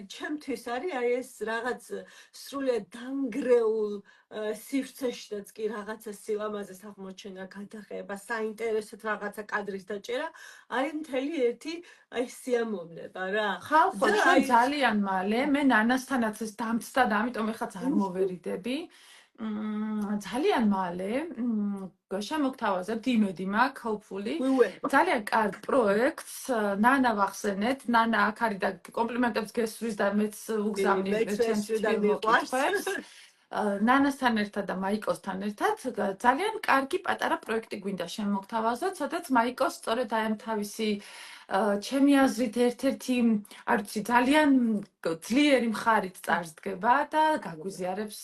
S2: ჩემთვის არის ეს რაღაც სრულიად დანგრეულ სივრცეშიც კი რაღაცა სილამაზეს აღმოჩენა, გადაღება, საინტერესოდ რაღაცა კადრის დაჭერა, არის მთელი ერთი სიამოვნება რა.
S1: ხო, შენ ძალიან მალე, მე ნანასთანაც ეს დამცდა და ამიტომ ეხაც არ მოვერიდები. ძალიან მალე შემოგთავაზებთ იმედი მაქვს, hopefully. ძალიან კარგ პროექტს, ნანა ვახსენეთ, ნანა აქ არის და კომპლიმენტებს გესვრის და მეც უგზავნი ჩემს მოკითხვებს. ნანასთან ერთად და მაიკოსთან ერთად ძალიან კარგი პატარა პროექტი გვინდა შემოგთავაზოთ, სადაც მაიკოს სწორედ აი ამ თავისი ჩემი აზრით ერთ-ერთი, არ ვიცი, ძალიან ძლიერი მხარით წარსდგება და გაგვიზიარებს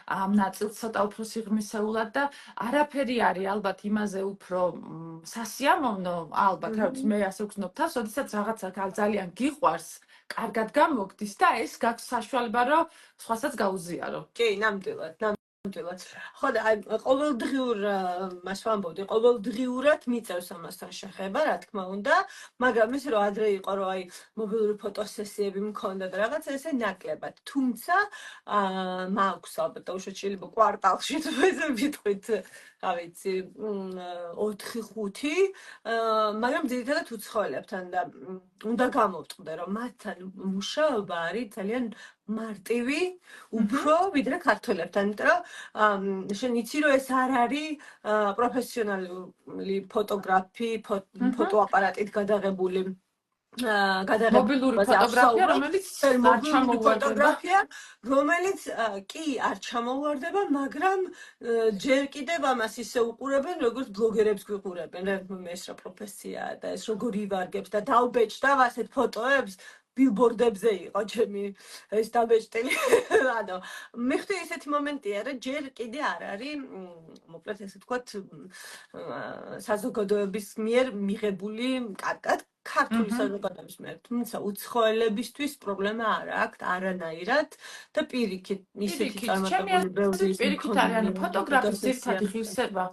S1: ამ ნაწილს ცოტა უფრო სიღრმისეულად და არაფერი არის ალბათ იმაზე უფრო სასიამოვნო, ალბათ, რა ვიცი, მე ასე ვგრძნობ თავს, როდესაც რაღაცა ძალიან გიყვარს, კარგად გამოგდის და ეს გაქვს საშუალება, რომ სხვასაც გაუზიარო.
S2: კი, ნამდვილად. ხო და აი ყოველდღიურ მას ვამბობდი, ყოველდღიურად მიწევს ამასთან შეხება, რა თქმა უნდა, მაგრამ ის რომ ადრე იყო, რომ აი მობილური ფოტოსესიები მქონდა და რაღაცა ესე ნაკლებად. თუმცა მაქვს ალბათ უშუალოდ შეიძლება კვარტალში ესე ვიტყვით, რა ვიცი, 4-5, მაგრამ ძირითადად უცხოელებთან და უნდა გამოვწყდე, რომ მათთან მუშაობა არის ძალიან მარტივი, უფრო ვიდრე ქართველებთან, იმიტომ რომ შენ იცი რომ ეს არ არის პროფესიონალური ფოტოგრაფი, ფოტოაპარატით გადაღებული
S1: მობილური ფოტოგრაფია, რომელიც არ ჩამოუვარდება,
S2: რომელიც კი არ ჩამოუვარდება, მაგრამ ჯერ კიდევ ამას ისე უყურებენ, როგორც ბლოგერებს გვიყურებენ, ეს რა პროფესიაა და ეს როგორ ივარგებს და დავბეჭდავ ასეთ ფოტოებს ბილბორდებზე იყო ჩემი ეს დაბეჭდილი. ანუ მიხდი ესეთი მომენტია, რომ ჯერ კიდე არ არის, მოკლედ ესე ვთქვათ, საზოგადოების მიერ მიღებული კარგად ქართული საზოგადოების მიერ, თუმცა უცხოელებისთვის პრობლემა არ აქვს არანაირად და პირიქით ისეთი წარმატებული ბევრი
S1: პირიქით არის, ანუ ფოტოგრაფის ერთადი ღირსება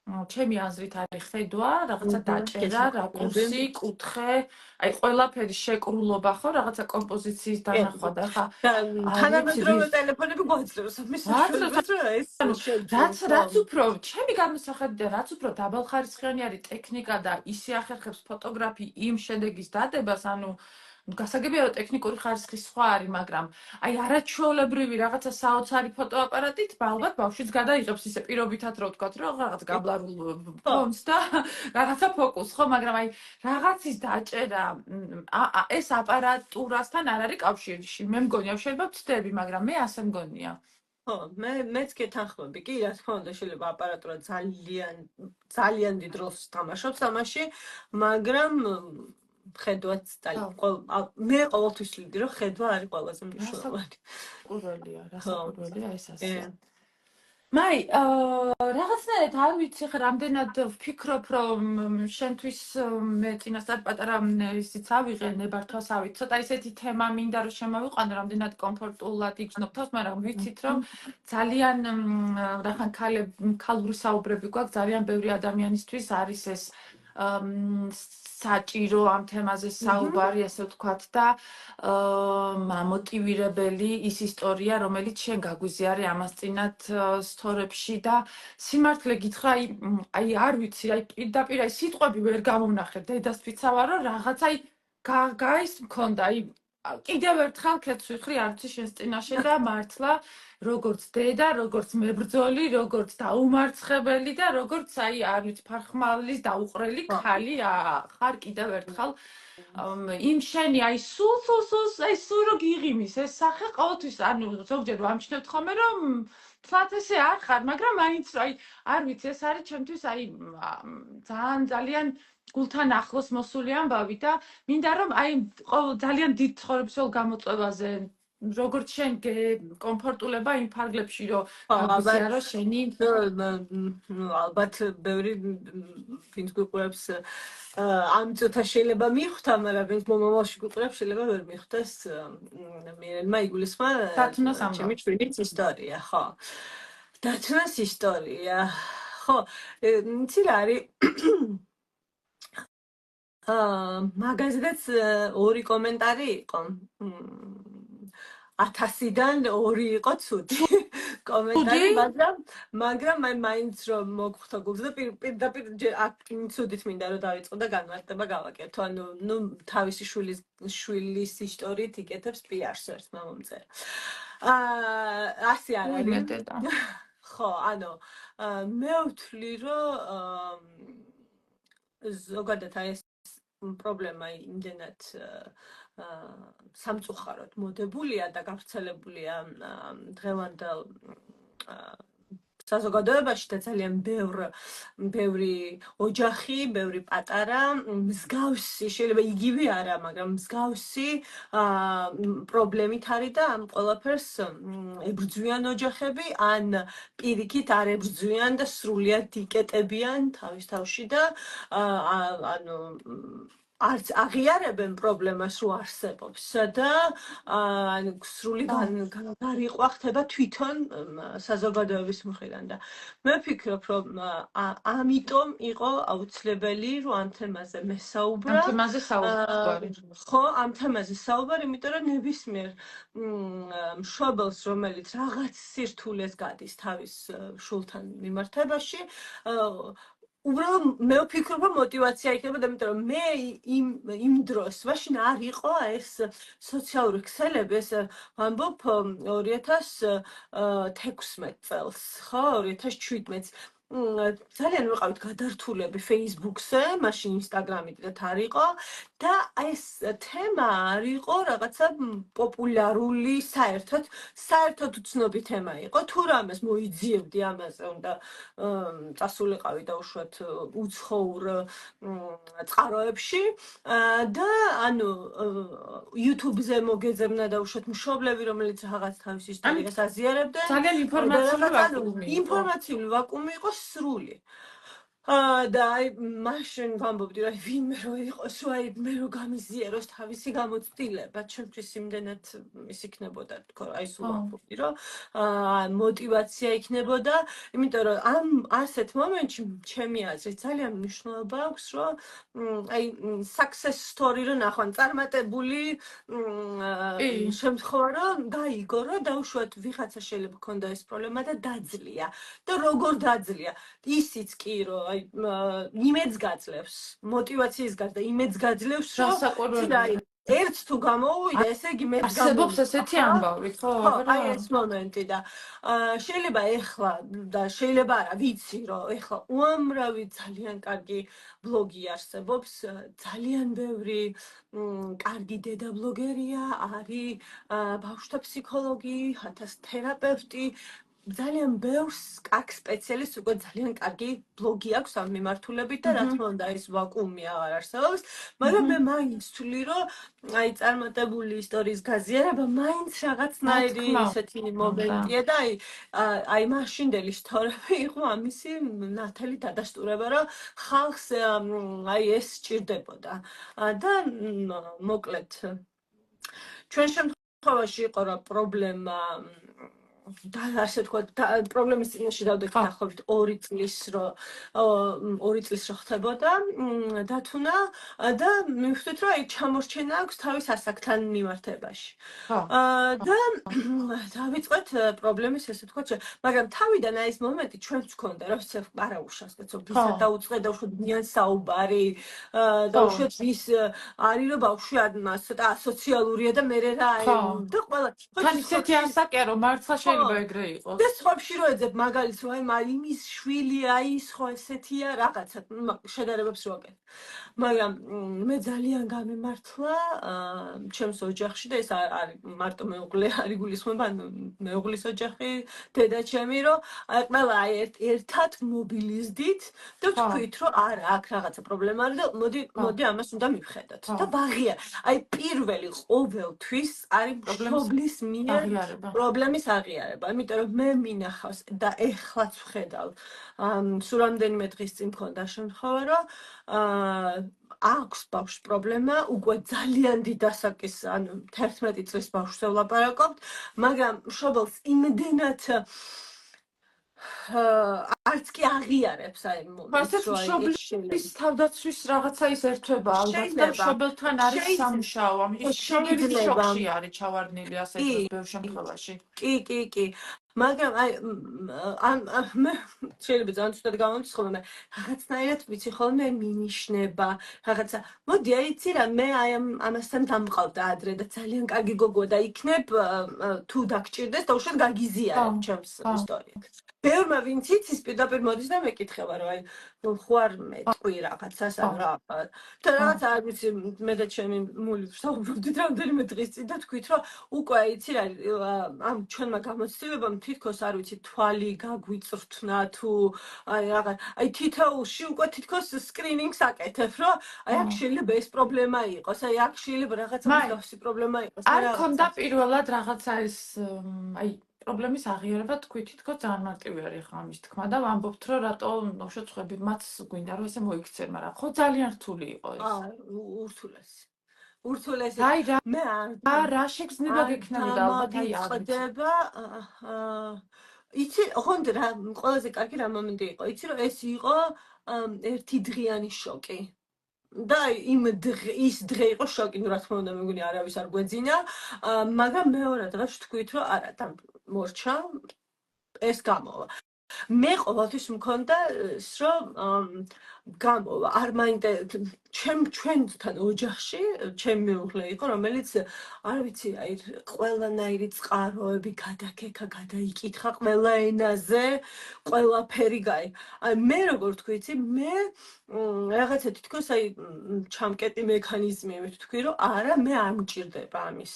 S1: ჩემი აზრით არის ხედვა, რაღაცა დაჭერა, რაკურსი, კუთხე, აი ყველაფერი შეკრულობა ხო, რაღაცა კომპოზიციის დანახვა და ხა
S2: თანამედროვე ტელეფონები გვაძლევს ამის საშუალებას, რომ ეს
S1: რაც უფრო ჩემი გამოსახედით და რაც უფრო დაბალხარისხიანი არის ტექნიკა და ისე ახერხებს ფოტოგრაფი იმ შედეგის დადებას, ანუ გასაგებია რომ ტექნიკური ხარისხი სხვა არის, მაგრამ აი არაჩვეულებრივი რაღაცა საოცარი ფოტოაპარატით ალბათ ბავშვიც გადაიღებს ისე პირობითად რო ვთქვათ, რომ რაღაც გაბლარულ ფონს და რაღაცა ფოკუსს, ხო, მაგრამ აი რაღაცის დაჭერა ეს აპარატურასთან არ არის კავშირში. მე მგონია შეიძლება ვცდები, მაგრამ მე ასე მგონია.
S2: ხო, მეც გეთანხმები, კი, რა თქმა უნდა, შეიძლება აპარატურა ძალიან დიდ როლს თამაშობს ამაში, მაგრამ ხედვაც მე ყოველთვის ვიდი რომ ხედვა არის ყველაზე მნიშვნელოვანი.
S1: რასაკვირველია ეს ასეა. მაი, რაღაცნაირად არ ვიცი ხა რამდენად ვფიქრობ რომ შენთვის მე წინასწარ პატარა ისიც ავიღე ნებართვას ავით. ცოტა ისეთი თემა მინდა რომ შემოვიყვანო, რამდენად კომფორტულად იგრძნობ თავს, მაგრამ ვიცით რომ ძალიან რახან ქალური საუბრები გვაქვს, ძალიან ბევრი ადამიანისთვის არის ეს საჭირო ამ თემაზე საუბარი, ასე ვთქვათ და მამოტივირებელი ის ისტორია, რომელიც შენ გაგვიზიარე ამას წინათ სტორებში და სიმართლე გითხრა, აი არ ვიცი, აი პირდაპირ აი სიტყვები ვერ გამოვნახე დედას ვიცავარ, რომ რაღაც აი გაის მქონდა, აი კიდევ ერთხელ ქეთს ვიხრი, არ ვიცი შენს წინაშე და მართლა როგორც დედა, როგორც მებრძოლი, როგორც დაუმარცხებელი და როგორც აი არ ვიცი ფარხმალის დაუყრელი ქალი ხარ კიდევ ერთხელ იმ შენი აი სულ აი სულ რო გიღიმის ეს სახე ყოველთვის ანუ ზოგჯერ ვამჩნევთ ხოლმე რომ თლათ ესე არ ხარ, მაგრამ მაინც აი არ ვიცი ეს არის ჩემთვის აი ძალიან გულთან ახლოს მოსული ამბავი და მინდა რომ აი ძალიან დიდ ცხოვრებისეულ გამოწვევაზე როგორც შენ კომფორტულება იმ ფარგლებში რომ გაგვიზიარო შენი
S2: ალბათ ბევრი ვინც გვიყურებს ამ წოთა შეიძლება მიხვდა, მაგრამ ვინც მომავალში გვიყურებს შეიძლება ვერ მიხვდეს მიერმა იგულისხმა ჩემი ჩვენის ისტორია, ხო. დათნას ისტორია. ხო, იცი რა არის მაგაზედაც ორი კომენტარი იყო. 1000-დან 2 იყო ცუდი კომენტარი, მაგრამ მაინც რომ მოგხვდა გულზე და პირდაპირ აქ ცუდით მინდა რომ დავიწყო და განმარტება გავაკეთო. ანუ თავისი შვილის ისტორიით იკეთებს PR-ს ერთმა მომწერა. ასე არ არის. ხო, ანუ მე ვთვლი რომ ზოგადად აი ეს პრობლემა იმდენად სამწუხაროდ მოდებულია და გავრცელებულია დღევანდელ საზოგადოებაში და ძალიან ბევრი ოჯახი, ბევრი პატარა, მსგავსი, შეიძლება იგივე არა, მაგრამ მსგავსი პრობლემით არის და ამ ყველაფერს ებრძვიან ოჯახები, ან პირიქით არ ებრძვიან და სრულიად იკეტებიან თავის თავში და ანუ არც აღიარებენ პრობლემას რო არსებობს და ანუ სრული გარიყვა ხდება თვითონ საზოგადოების მხრიდან და მე ვფიქრობ რომ ამიტომ იყო აუცილებელი რომ ამ თემაზე მესაუბრა
S1: ამ თემაზე საუბარი
S2: ხო ამ თემაზე საუბარი იმიტომ რომ ნებისმიერ მშობელს რომელიც რაღაც სირთულეს გადის თავის შულთან მიმართებაში უბრალოდ მე ვფიქრობ რომ мотиваცია იქნება და იმიტომ რომ მე იმ დროს მაშინ არ იყო ეს სოციალური ქსელები ეს ვამბობ 2016 წელს ხო 2017 ძალიან ვიყავით გადართულები Facebook-ზე, მაშინ Instagram-ით არ იყო და ეს თემა არ იყო რაღაცა პოპულარული საერთოდ უცნობი თემა იყო. თუ რამეს მოიძიებდი ამაზე, უნდა წასულიყავი და უშუალოდ უცხოურ წყაროებში და ანუ YouTube-ზე მოგეძებნა და უშუალოდ მშობლები, რომელიც რაღაც თავის ისტორიას აზიარებდნენ.
S1: ძალიან
S2: ინფორმაციული ვაკუუმი იყო სრული. და აი მაშინ ვამბობდი რომ ვინმე რო იყოს რომ აი მე რო გამიზიაროს თავისი გამოცდილება ჩემთვის იმდენად ის იქნებოდა თქო აი სულ ვამბობდი რომ мотиваცია იქნებოდა იმიტომ რომ ამ ასეთ მომენტში ჩემი აზრით ძალიან მნიშვნელობა აქვს რომ აი success story რო ნახონ წარმატებული შემთხვევა რომ გაიგო რომ დაუშვათ ვიღაცა შეიძლება ქონდა ეს პრობლემა და დაძლია და როგორ დაძლია ისიც კი რომ იმედს გაძლევს, мотиваციის გარდა იმედს გაძლევს, რომ ერთ თუ გამოვიდა, ესე იგი მეც
S1: არსებობს ესეთი ამბავი, ხო?
S2: აი ეს მომენტი და შეიძლება ეხლა და შეიძლება არა, ვიცი, რომ ეხლა უამრავი ძალიან კარგი ბლოგი არსებობს, ძალიან ბევრი კარგი დედა ბლოგერია, არის ბავშვთა ფსიქოლოგი, თერაპევტი ძალიან ბევრს კარგ სპეციალისტს უკვე ძალიან კარგი ბლოგი აქვს ამ მიმართულებით და რა თქმა უნდა ეს ვაკუუმი აღარ არსებობს, მაგრამ მე მაინც ვთვლი რომ აი წარმატებული ისტორიის გაზიარება მაინც რაღაცნაირი ისეთი მომენტია და აი მაშინდელი სტორები იყო ამისი ნათელი დადასტურება რომ ხალხს აი ეს სჭირდებოდა და მოკლედ ჩვენ შემთხვევაში იყო რა პრობლემა და ასე ვთქვათ, პრობლემის წინაშე დავდექ დაახლოებით 2 წლის რო ხდებოდა დათუნა და მივხვდით რომ აი ჩამორჩენა აქვს თავის ასაკთან მიმართებაში. და დავიწყეთ პრობლემის ესე ვთქვათ, მაგრამ თავიდან აი ეს მომენტი ჩვენც გქონდა, რომ არა უშავს კაცო, ვისაც დაუწყე და უშოთ დიან საუბარი და უშოთ ვის არის რომ ბავშვი ცოტა ასოციალურია და მე რა აი და ყველა
S1: თან ისეთი ასაკია რომ მართლა შეიძლება ეგრე იყოს.
S2: და სხვებში რო ეძებ მაგალითს რომ აი იმის შვილი აი ის ხო ესეთია რაღაცა შედარებებს რო აკეთებ. მაგრამ მე ძალიან გამემართლა ჩემს ოჯახში და ეს არის მარტო მეუღლე არ იგულისხმება, ანუ მეუღლის ოჯახი, დედა ჩემი, რომ აი ყველა ერთად მობილიზდით და ვთქვით, რომ არა, აქ რაღაცა პრობლემა არის და მოდი ამას უნდა მივხედოთ. და ბაღია, აი პირველი ყოველთვის არის მშობლის მიერ პრობლემის აღიარება, იმიტომ რომ მე მინახავს და ეხლაც ვხედავ სულ რამდენიმე დღის წინ მქონდა შემთხვევა, რომ აქვს ბავშვს პრობლემა, უკვე ძალიან დიდ ასაკის, ანუ 11 წლის ბავშვზე ვლაპარაკობთ, მაგრამ მშობელს იმდენად არც კი აღიარებს აი
S1: მომენტს, რომ მშობლის თავდაცვის რაღაცა ის ერთვება ალბათ და მშობელთან არის სამუშაო, ამის მშობელი შოქში არის ჩავარდნილი ასე ბევრ შემთხვევაში.
S2: კი. მაგრამ აი მე შეიძლება ძალიან ცუდად გამომდის ხოლმე, რაღაცნაირად ვიცი ხოლმე მინიშნება, რაღაცა. მოდი აი იცი რა, მე აი ამასთან დამყავდა ადრე და ძალიან კარგი გოგოა და იქნებ თუ დაგჭირდეს და უშუალოდ გაგიზიარებ ჩემს ისტორიას. ბევრმა ვინც იცის პირდაპირ მოდის და მეკითხება რომ აი ხო არ მეტყვი რაღაცას ან რა. და რაღაც არ ვიცი მე და ჩემი მული ვსაუბრობდით რამდენიმე დღის წინ და თქვით რომ უკვე იცი რა ამ ჩვენმა გამოცდილებამ თითქოს არ ვიცი თვალი გაგვიწრთნა თუ აი რაღაც აი თითოეულში უკვე თითქოს სკრინინგს აკეთებ რომ აი აქ შეიძლება ეს პრობლემა იყოს აი აქ შეიძლება რაღაცა მსგავსი პრობლემა იყოს
S1: არ ქონდა პირველად რაღაცა ეს აი პრობლემის აღიარება თქვი თითქოს ძალიან მარტივი არის ხა ამის თქმა და ვამბობთ რომ რატო უშოთ ხვები მათ გვინდა რომ ესე მოიქცენ მაგრამ ხო ძალიან რთული იყო ეს
S2: ურთულესი
S1: მე რა შეგრძნება გექნებოდა ალბათ აი
S2: აღწდება იცი ოღონდ რა ყველაზე კარგი რა მომენტი იყო იცი რომ ეს იყო ერთი დღიანი შოკი და ის დღე იყო შოკი, ну რა თქმა უნდა, მეგონი არავის არ გვეძინა, მაგრამ მეორე დღეს ვთქვით, რომ არა, და მორჩა, ეს გამოვა. მე ყოველთვის მქონდა ის, რომ გამოვა, არ მაინტერესებს ჩვენთან ოჯახში, ჩემი მეუღლე იყო, რომელიც არ ვიცი, აი ყველანაირი წყაროები გადაკექა, გადაიკითხა ყველა ენაზე, ყველაფერი გაი. აი მე როგორ თქვი, მე რაღაცა თითქოს აი ჩამკეტი მექანიზმები ვთქვი, რომ არა, მე არ მჭირდება ამის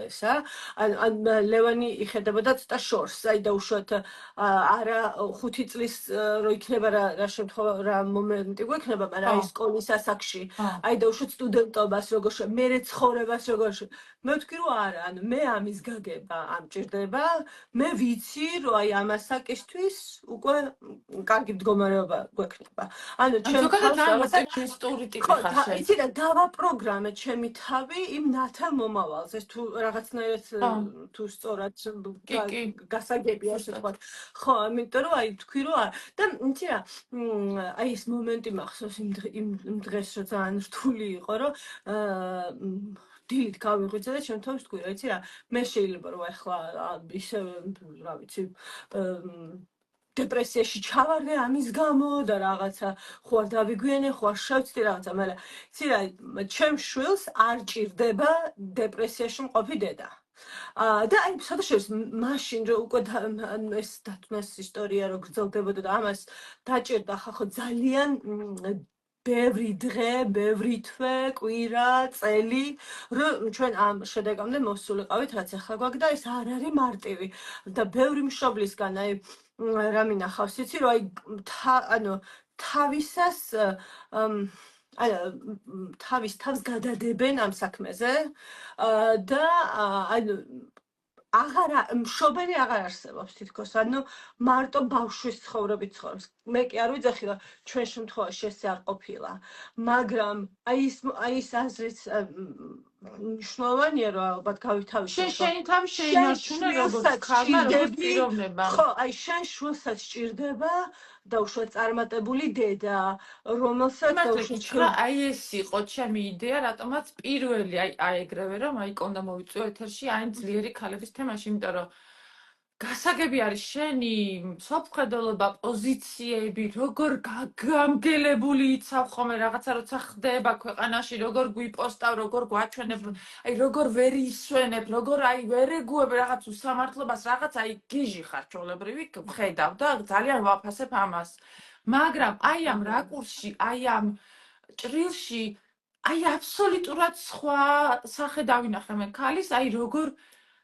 S2: ესა. ან ლევანი იხედებოდა ცოტა შორს, აი დაუშვათ არა 5 წლის რო იქნება რა შემთხვევა რა მომენტი გვექნება, მაგრამ აი სკოლის ასაკში, აი დაუშვათ სტუდენტობას როგორ მე ცხოვრებას როგორ მე ვთქვი რომ არა, ანუ მე ამის გაგება ამჭირდება, მე ვიცი რომ აი ამ ასაკისთვის უკვე კარგი მდგომარეობა გვექნება. ანუ
S1: ჩვენ ოპტიმისტური ტიპი ხარ შენ.
S2: იცი რა დავაპროგრამე ჩემი თავი იმ ნათელ მომავალს, ეს თუ რაღაცნაირად თუ სწორად გასაგებია ასე ვთქვათ. ხო, ამიტომ რომ აი თქვი რომ არა და იცი რა აი ეს მომენტი მახსოვს იმ დღეს რომ ძალიან რთული იყო რომ დილით გავიღვიძე და ჩემ თავს თქვი რა იცი რა მე შეიძლება რომ ახლა ისე რა ვიცი დეპრესიაში ჩავარდე ამის გამო და რაღაცა ხო არ დავიგვიანე ხო არ შევწდი რაღაცა მაგრამ იცი რა ჩემ შვილს არ ჭირდება დეპრესიაში მყოფი დედა და აი სადაშორის მაშინ რომ უკვე ეს დათმოს ისტორია რო გრძელდებოდა და ამას დაჭერდა ხო ძალიან ბევრი დღე, ბევრი თვე, კვირა, წელი, რომ ჩვენ ამ შედეგამდე მოსულიყავით, რაც ახლა გვაქვს და ეს არ არის მარტივი. და ბევრი მშობლისგან აი რა მინახავს, იცი რომ აი ანუ თავისას თავის თავს გადადებენ ამ საქმეზე და ანუ მშობელი აღარ არსებობს თითქოს, ანუ მარტო ბავშვის ცხოვრებით ცხოვრობს. მე კი არ ვიძახი, რომ ჩვენ შემთხვევაში ესე არ ყოფილა, მაგრამ აი ის აზრიც მნიშვნელოვანია რომ ალბათ გავითავისოთ
S1: შენი თავი შეინარჩუნე როგორც ქალმა, როგორც პიროვნება.
S2: ხო, აი შენ შვილსაც სჭირდება დაუშვათ წარმატებული დედა, რომელსაც
S1: დაუშვათ აი ეს იყო ჩემი იდეა, რატომაც პირველი აი ეგრევე რომ აი კონდა მოვიწვიო ეთერში აი ძლიერი ქალების თემაში, იმიტომ რომ გასაგები არის შენი სოფხედელობა, პოზიციები, როგორ გაგამგელებული იცავ ხოლმე რაღაცა როცა ხდება ქვეყანაში, როგორ გვიპოსტავ, როგორ გვაჩვენებ, აი როგორ ვერ ისვენებ, როგორ აი ვერ ეგუებ რაღაც უსამართლობას, რაღაც აი გიჟი ხარ ჩვეულებრივი, ხედავ და ძალიან ვაფასებ ამას. მაგრამ აი ამ რაკურსში, აი ამ ჭრილში, აი აბსოლუტურად სხვა სახე დავინახე მე ქალის, აი როგორ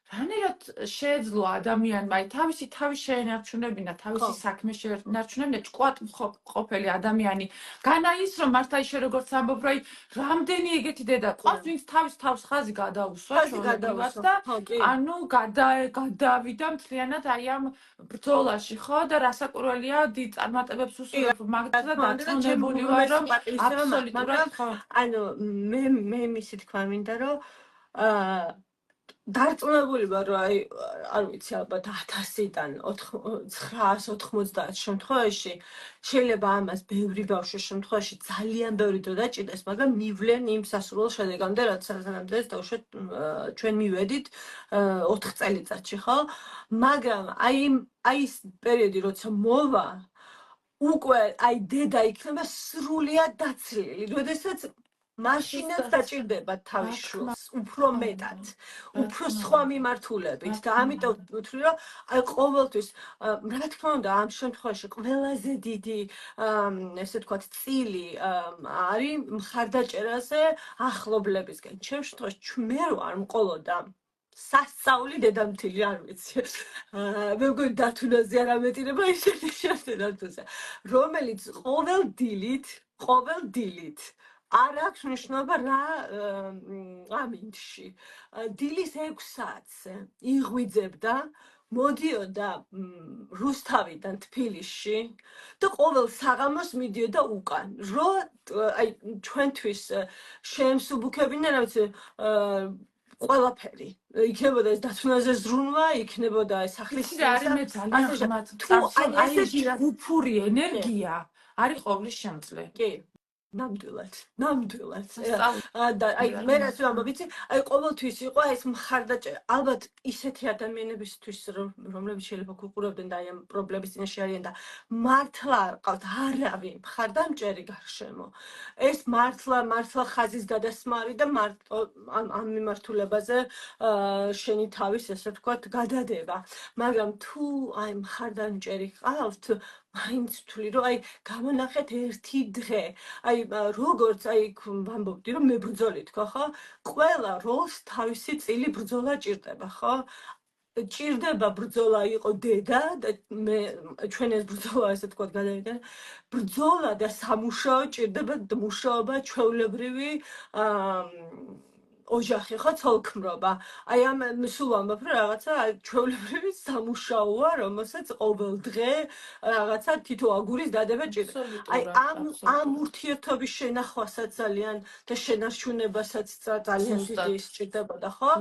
S1: რანერად შეეძლო ადამიანმა აი თავისი თავი შეენარჩუნებინა, თავისი საქმე შეენარჩუნებინა ჭკვატმყოფელი ადამიანი. განა ის რომ მართლა ისე როგორც ამბობ, რომ აი რამდენი ეგეთი დედა ყავს, ვინც თავის თავს ხაზი გადაუსვა ჩვეულებრივად და ანუ გადავიდა მთლიანად აი ამ ბრძოლაში, ხო? და რასაკვირველია, დიდ წარმატებებს უსურვებ, მაგრამ დაწუნებული ვარ, რომ აბსოლუტურად ხო.
S2: ანუ მე მისი თქვა მინდა, რომ დარწმუნებული ვარ, რომ აი არ ვიცი ალბათ 1000-დან 990 შემთხვევაში შეიძლება ამას ბევრი ბავშვის შემთხვევაში ძალიან ბევრი დრო დაჭირდეს, მაგრამ მივლენ იმ სასურველ შედეგამდე, რაც სანამდეც დაუშვათ ჩვენ მივედით 4 წელიწადში, ხო? მაგრამ აი ის პერიოდი, როცა მოვა, უკვე აი დედა იქნება სრულიად დაცლილი, როდესაც მაშინაც დაჭირდება თავის შვილს, უფრო მეტად, უფრო სხვა მიმართულებით და ამიტომ ვთვლი, რომ აი ყოველთვის, რა თქმა უნდა, ამ შემთხვევაში ყველაზე დიდი, ესე ვთქვათ, წილი არის მხარდაჭერაზე ახლობლებისგან. ჩემ შემთხვევაში მე რო არ მყოლოდა სასწაული დედამთილი, არ ვიცი. მე მგონი დათუნაზე არ ამეტირება ისეთი შეერთებაზე, რომელიც ყოველ დილით არ აქვს მნიშვნელობა რა ამინდში. დილის 6 საათზე იღვიძებდა, მოდიოდა რუსთავიდან თბილისში და ყოველ საღამოს მიდიოდა უკან. რო აი ჩვენთვის შეემსუბუქებინა, რა ვიცი, ყველაფერი. იქნებოდა ეს დათუნაზე ზრუნვა, იქნებოდა სახლის
S1: არის მე ძალიან ხმად. აი ეს უფური ენერგია არის ყოვლის შემძლე.
S2: კი. ნამდვილად. და აი მე რაც ვამბობ, ვიცი, აი ყოველთვის იყო ეს მხარდაჭერა. ალბათ ისეთი ადამიანებისთვის, რომლებიც შეიძლება გვიყურებდნენ და აი ამ პრობლემის წინაშე არიან და მართლა არ ყავთ არავინ მხარდამჭერი გარშემო. ეს მართლა ხაზის გადასმა არის და ამ მიმართულებაზე შენი თავის, ესე ვთქვათ, გადადება. მაგრამ თუ აი მხარდამჭერი ყავთ, მაინც ვთვლი, რომ აი გამონახეთ ერთი დღე. აი როგორც აი ვამბობდი, რომ მებრძოლი თქვა, ხო? ყველა როლს თავისი წილი ბრძოლა ჭირდება, ხო? ჭირდება ბრძოლა იყო დედა და მე ჩვენ ეს ბრძოლა ესე ვთქვათ გადავიდა. ბრძოლა და სამუშაო ჭირდება მუშაობა, ჩვეულებრივი ოჯახი, ხო, ცოლქმრობა. აი ამ სულ ვამბობ, რომ რაღაცა ჩვეულებრივი სამუშაოა, რომელსაც ყოველ დღე რაღაცა თითო აგურის დადება ჭირდება. აი ამ ურთიერთობის შენახვასაც ძალიან და შენარჩუნებასაც ძალიან დიდი სჭირდებოდა, ხო?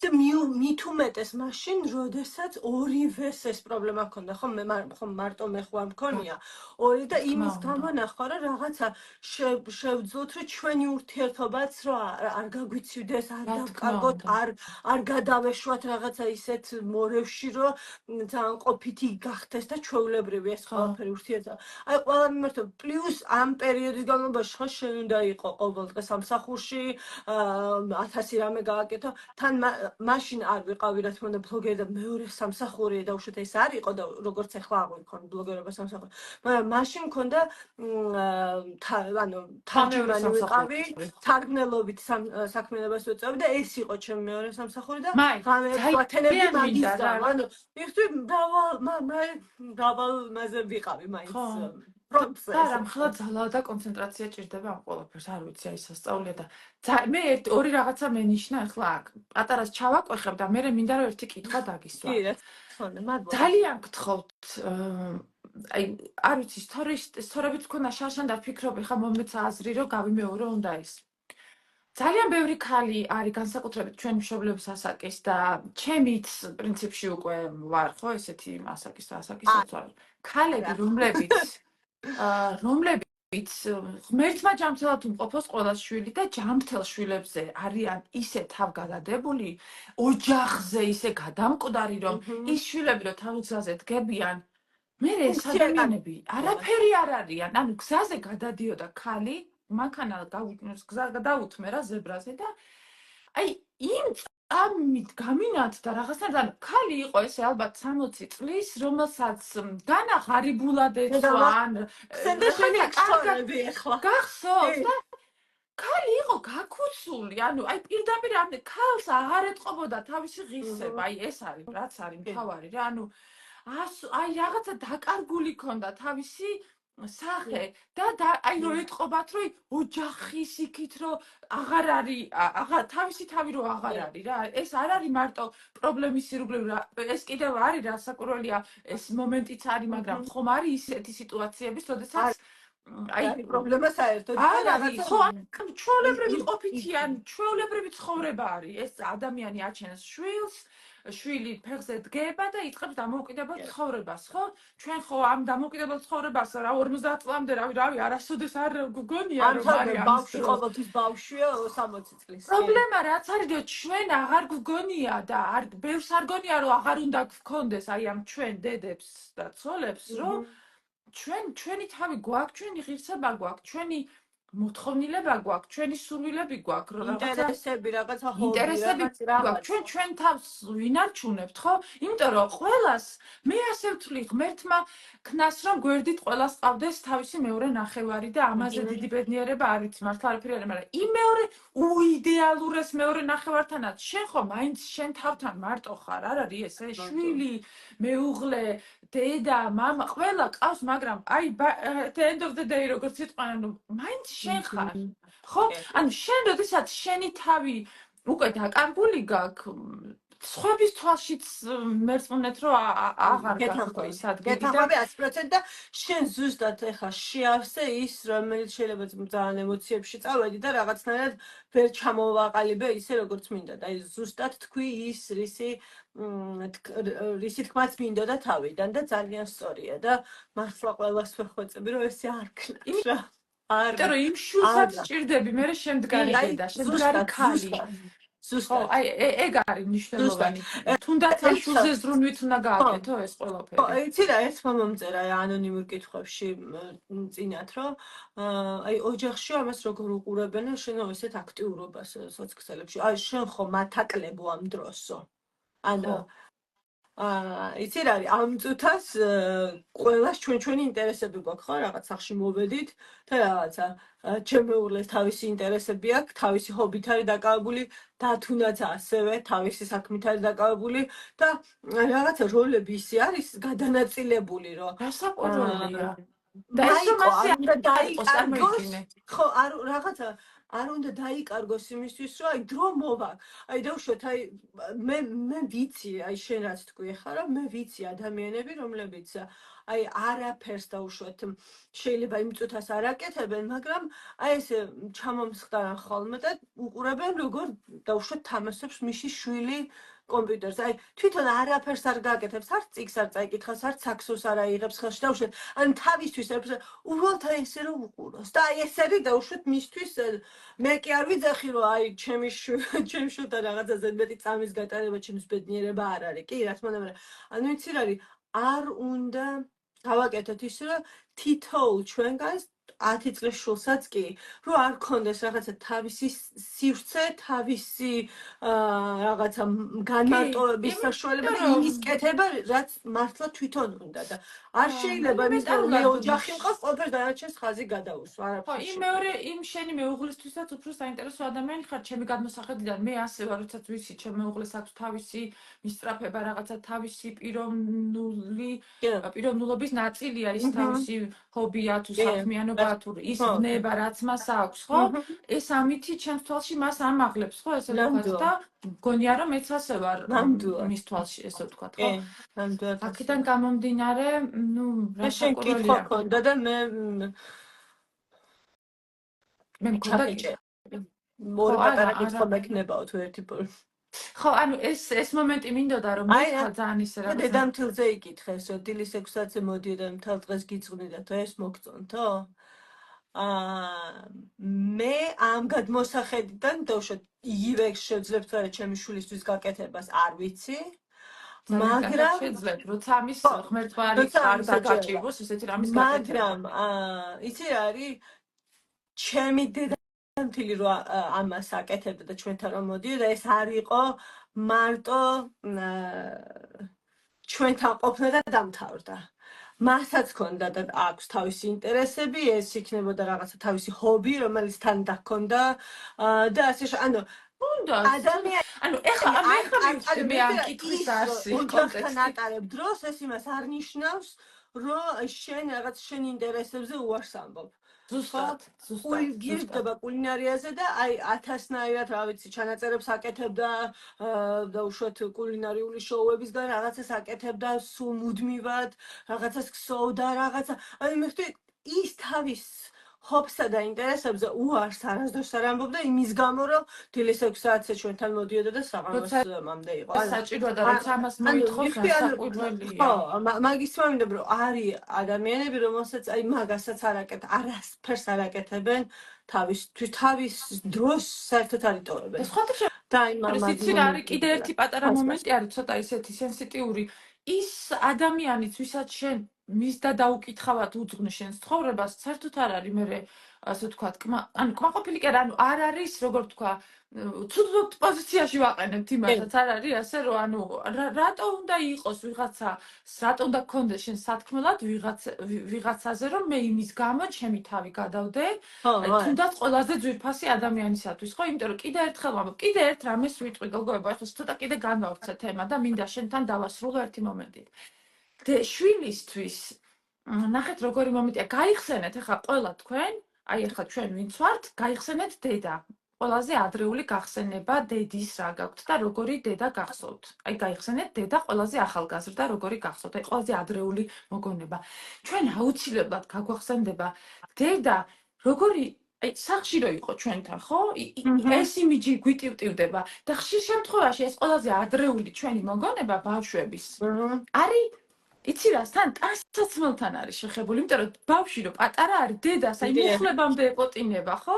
S2: და მით უმეტეს მაშინ, როდესაც ორივეს ეს პრობლემა ჰქონდა, ხო? მე ხომ მარტო მე ხო არ მქონია. ორი და იმის გამო ნახვა, რომ რაღაცა შევძლოთ, რომ ჩვენი ურთიერთობაც რო არ გაგვიცივდეს, არ დავკარგოთ, არ გადავეშვათ რაღაცა ისეთ მორევში, რომ ძალიან ყოფითი გახდეს და ჩვეულებრივი ეს ყველაფერი ურთიერთობა. აი ყველა მიმართულებით პლუს ამ პერიოდის განმავლობაში ხო შენ უნდა იყო ყოველ დღე სამსახურში 1000 რამე გააკეთო. თან მაშინ არ ვიყავი, რა თქმა უნდა, ბლოგერი და მეორე სამსახური და უშუალოდ ეს არ იყო და როგორც ახლა აღვიქონ ბლოგერობა სამსახური. მაგრამ მაშინ მქონდა ანუ თარჯიმანი ვიყავი, თარგმნელობით საქმიანობას ვეწევი და ეს იყო ჩემი მეორე სამსახური და გამეკვათენები მაგისტრა. ანუ იხდი მრავალ მასზე ვიყავი მაინც პროცესში.
S1: და რამხელა ძალა და კონცენტრაცია ჭირდება ამ ყველაფერს, არ ვიცი, აი სასწაულია და მე ორი რაღაცა მენიშნა ახლა აქ. პატარას ჩავაკვეხებ და მე მინდა რომ ერთი კითხვა დაგისვა.
S2: კი, რა თქმა უნდა, მადლობა.
S1: ძალიან გთხოვთ აი არ ვიცი, სწორებით თქვენ შარშან და ფიქრობ, ხა მომეცა აზრი რომ გავიმეორო უნდა ეს. ძალიან ბევრი ქალი არის განსაკუთრებით ჩვენი მშობლების ასაკის და ჩემით პრინციპში უკვე ვარ, ხო, ესეთი ასაკის ქალები, რომლებიც ღმერთმა ჯანმრთელად უმყოფოს ყოველას შვილი და ჯანმრთელ შვილებზე არიან ისე თავგადადებული, ოჯახზე ისე გადამკვდარი, რომ ის შვილები რო თავის გზაზე დგებიან, მე ეს ადამიანები არაფერი არ არიან, ანუ გზაზე გადადიოდა ქალი, მანქანა გადაუთმე რა ზებრაზე და აი იმ წამით გამინათდა რაღაცნაირად, ანუ ქალი იყო ესე ალბათ 60 წლის, რომელსაც განა ღარიბულად ეცვა ან გახსოვს და ქალი იყო გაქუცული, ანუ აი პირდაპირ ამ ქალს აღარ ეტყობოდა თავისი ღირსება, აი ეს არის რაც არის მთავარი რა, ანუ აი რაღაცა დაკარგული ქონდა თავისი სახე და აი რო ეტყობათ რომ ოჯახის იქით რომ აღარ არის თავისი თავი რო აღარ არის რა ეს არ არის მარტო პრობლემის ირგვლივ რა ეს კიდევ არის რა საკურველია ეს მომენტიც არის მაგრამ ხომ არის ისეთი სიტუაციების როდესაც აი
S2: პრობლემა საერთოდ
S1: არ არის ხო ჩვეულებრივი ყოფითი ან ჩვეულებრივი ცხოვრება არის ეს ადამიანი აჩენს შვილს შვილი ფეხზე დგება და იწყებს დამოუკიდებელ ცხოვრებას, ხო? ჩვენ ხო ამ დამოუკიდებელ ცხოვრებას რა 50 წლამდე რავი, არასოდეს არ გგონია რომ
S2: არის ბავშვი ყოველთვის ბავშვია 60 წლის.
S1: პრობლემა რაც არის რომ ჩვენ აღარ გგონია და ბევრს არ გონია რომ აღარ უნდა გქონდეს აი ამ ჩვენ დედებს და ცოლებს, რომ ჩვენი თავი გვაქვს, ჩვენი ღირსება გვაქვს, ჩვენი მოთხოვნილება გვაქვს, ჩვენი სურვილები გვაქვს,
S2: ინტერესები, რაღაცა ჰობი,
S1: ინტერესები გვაქვს. ჩვენ თავს ვინარჩუნებთ, ხო? იმიტომ რომ ყველას მე ასე ვთვლი, ღმერთმა ქნას რომ გვერდით ყველას ყავდეს თავისი მეორე ნახევარი და ამაზე დიდი ბედნიერება არ ვიცი, მართლა არაფერი არ, მაგრამ იმ მეორე უიდეალურეს მეორე ნახევართანაც შენ ხო მაინც შენ თავთან მარტო ხარ, არ არის ესე? შვილი, მეუღლე, დედა, მამა, ყველა ყავს, მაგრამ აი the end of the day როგორც იყვნენ, ანუ მაინც შენ ხარ, ხო? ანუ შენ როდესაც შენი თავი უკვე დაკარგული გაქვს, სხვების თვალშიც მერწმუნეთ რომ აღარ გაქვს ის ადგილი
S2: და გეთახმები 100% და შენ ზუსტად ეხა შეავსე ის რომელიც შეიძლება ძალიან ემოციებში წავედი და რაღაცნაირად ვერ ჩამოვაყალიბე ისე როგორც მინდა და აი ზუსტად თქვი ის რისი თქმაც მინდოდა თავიდან და ძალიან სწორია და მართლა ყველას ვეხვეწები რომ ესე არ ქნათ რა
S1: იმიტომ რომ იმ შულსაც სჭირდები მე შემდგარი დედა შემდგარი ქალი ზუსტად აი ეგ არის მნიშვნელოვანი თუნდაც ამ შულზე ზრუნვით უნდა გააკეთო ეს ყველაფერი
S2: ხო იცი რა ერთმა მომწერა ანონიმურ კითხვებში წინათ რომ აი ოჯახში ამას როგორ უყურებენ შენო ესეთ აქტიურობას სოციალებში აი შენ ხო მათაკლებო ამ დროსო ანუ იცი რა არის ამ წუთას ყველას ჩვენი ინტერესები გვაქვს ხო რაღაც სახში მოვედით და რაღაცა ჩემეულეს თავისი ინტერესები აქვს თავისი ჰობით არის დაკავებული და თუნდაც ასევე თავისი საქმით არის დაკავებული და რაღაცა როლები ისე არის გადანაწილებული რომ
S1: გასაკვირველია
S2: და უნდა დაიკარგოს ხო არ რაღაცა არ უნდა დაიკარგოს იმისთვის რომ აი დრო მოვა აი დავუშვათ აი მე ვიცი აი შენ რაც თქვი ხარ რომ მე ვიცი ადამიანები რომლებიც აი არაფერს დავუშვათ შეიძლება იმ წუთას არ აკეთებენ მაგრამ აი ეს ჩამომსხდარან ხოლმე და უყურებენ როგორ დავუშვათ თამასობს მისი შვილი კომპიუტერს აი თვითონ არაფერს არ გააკეთებს არც წიგს არ წაიკითხავს არც საქსოს არ აიღებს ხელში დავუშვათ ან თავისთვის უბრალოდ აი ესე რომ უყუროს და აი ეს არის დავუშვათ მისთვის მე კი არ ვიძახი რომ აი ჩემი შვილთან რაღაცა ზედმეტი წამის გატარება ჩემს ბედნიერება არ არის კი რა თქმა უნდა ანუ იცი რა არის არ უნდა გავაკეთოთ ის რომ თითოეულ ჩვენგანს 10 წლის შულსაც კი რომ არ გქონდეს რაღაცა თავისი სივრცე თავისი რაღაცა განმარტოების საშუალება და იმის კეთება რაც მართლა თვითონ უნდა და არ შეიძლება იმიტომ რომ ოჯახი მყავს ყველაფერს დანარჩენს ხაზი გადაუსვა
S1: არაფერს ხო იმ შენი მეუღლისთვისაც უფრო საინტერესო ადამიანი ხარ ჩემი გადმოსახედიდან მე ასე ვარ როდესაც ვიცი ჩემი მეუღლეს აქვს თავისი მისწრაფება რაღაცა თავისი პიროვნულობის ნაწილია ის თავისი ჰობია თუ საქმიანობა თუ ის ნება რაც მას აქვს ხო ეს ამითი ჩემს თვალში მას ამაღლებს ხო ესე ვთქვათ და მგონია რომ მეც ასე ვარ მის თვალში ესე ვთქვათ ხო
S2: ნამდვილად
S1: აქედან გამომდინარე ნუ რა
S2: საკურველია მქონდა და მე
S1: მქონდა
S2: მორე პატარა კითხვა მექნებაო თუ ერთი
S1: ხო, ანუ ეს მომენტი მინდოდა რომ მითხრა ძალიან ისე რაღაცა.
S2: დედამთილზე იკითხეს, რომ დილის 6-ზე მოდიოდა მთელ დღეს გიძღვნიდა თუ ეს მოგწონთო? მე ამ გადმოსახედიდან დავუშვათ იგივე შეძლებთ არა ჩემი შვილისთვის გაკეთებას არ ვიცი. მაგრამ
S1: შეძლებ, როცა ამის ღმერთვარი ხარდა გაჭიროს, ესეთი რამის გაკეთება.
S2: მაგრამ იცი რა არის? ჩემი დედამთილი რო ამას აკეთებდა და ჩვენთან რომ მოდიოდა, ეს არ იყო მარტო ჩვენთან ყოფნა და დამთავრდა. მასაც ჰქონდა და აქვს თავისი ინტერესები, ეს იქნებოდა რაღაცა თავისი ჰობი, რომელიც თან დაგქონდა და ასე ანუ
S1: ანუ ეხლა მე ამ კითხვის არსი
S2: კონტექსტთან ატარებ დროს, ეს იმას არ ნიშნავს, რომ შენ რაღაც შენ ინტერესებზე უარს ამბობ.
S1: ზუსტად.
S2: გირდება კულინარიაზე და აი 1000-ნაირად, რა ვიცი, ჩანაწერებს აკეთებდა და უშუალოდ კულინარიული შოუებისგან რაღაცას აკეთებდა სულ მუდმივად, რაღაცას ქსოვდა, რაღაცა. აი მე ხთი ის თავის ჰობსა და ინტერესებზე უარს არასდროს არ ამბობდა იმის გამო, რომ დილის 6 საათზე ჩვენთან მოდიოდა და საღამოს მამდე იყო.
S1: საჭიროა და როცა ამას მოითხოვს, განსაკუთრებელია.
S2: ხო, მაგის თქმამდე რომ არის ადამიანები, რომელსაც აი მაგასაც არასფერს არ აკეთებენ თავის დროს საერთოდ არ იტოვებენ.
S1: და ის არის კიდე ერთი პატარა მომენტი არის, ცოტა ისეთი სენსიტიური. ის ადამიანიც, ვისაც შენ მისდა დაუკითხავად უძღვნე შენს ცხოვრებას, საერთოდ არ არის მე ასე ვთქვათ, ანუ კმაყოფილი კი არა, ანუ არ არის, როგორ ვთქვა, ცუდ პოზიციაში ვაყენებთ იმასაც, არ არის ასე, რომ ანუ რატო უნდა იყოს ვიღაცა, რატო უნდა გქონდეს შენ სათქმელად ვიღაცაზე, რომ მე იმის გამო ჩემი თავი გადავდე, თუნდაც ყველაზე ძვირფასი ადამიანისათვის, ხო? იმიტომ რომ კიდე ერთხელ ვამბობ, კიდე ერთ რამეს ვიტყვი, გოგოებო, ახლა ცოტა კიდე განვავრცე თემა და მინდა შენთან დავასრულო ერთი მომენტით. შვილისთვის ნახეთ როგორი მომენტია, გაიხსენეთ ახლა ყველა თქვენ, აი ახლა ჩვენ ვინც ვართ, გაიხსენეთ დედა. ყველაზე ადრეული გახსენება დედის რა გაქვთ და როგორი დედა გახსოვთ. აი გაიხსენეთ დედა ყველაზე ახალგაზრდა როგორი გახსოვთ. აი ყველაზე ადრეული მოგონება. ჩვენ აუცილებლად გაგვახსენდება დედა როგორი აი სახში რო იყო ჩვენთან, ხო? ეს იმიჯი გვიტივტივდება და ხშირ შემთხვევაში ეს ყველაზე ადრეული ჩვენი მოგონება ბავშვების არის იცი რა, თან ტანსაცმელთან არის შეხებული, იმიტომ რომ ბავშვი რო პატარა არის, დედას აი მუხლებამდე ეპოტინება, ხო?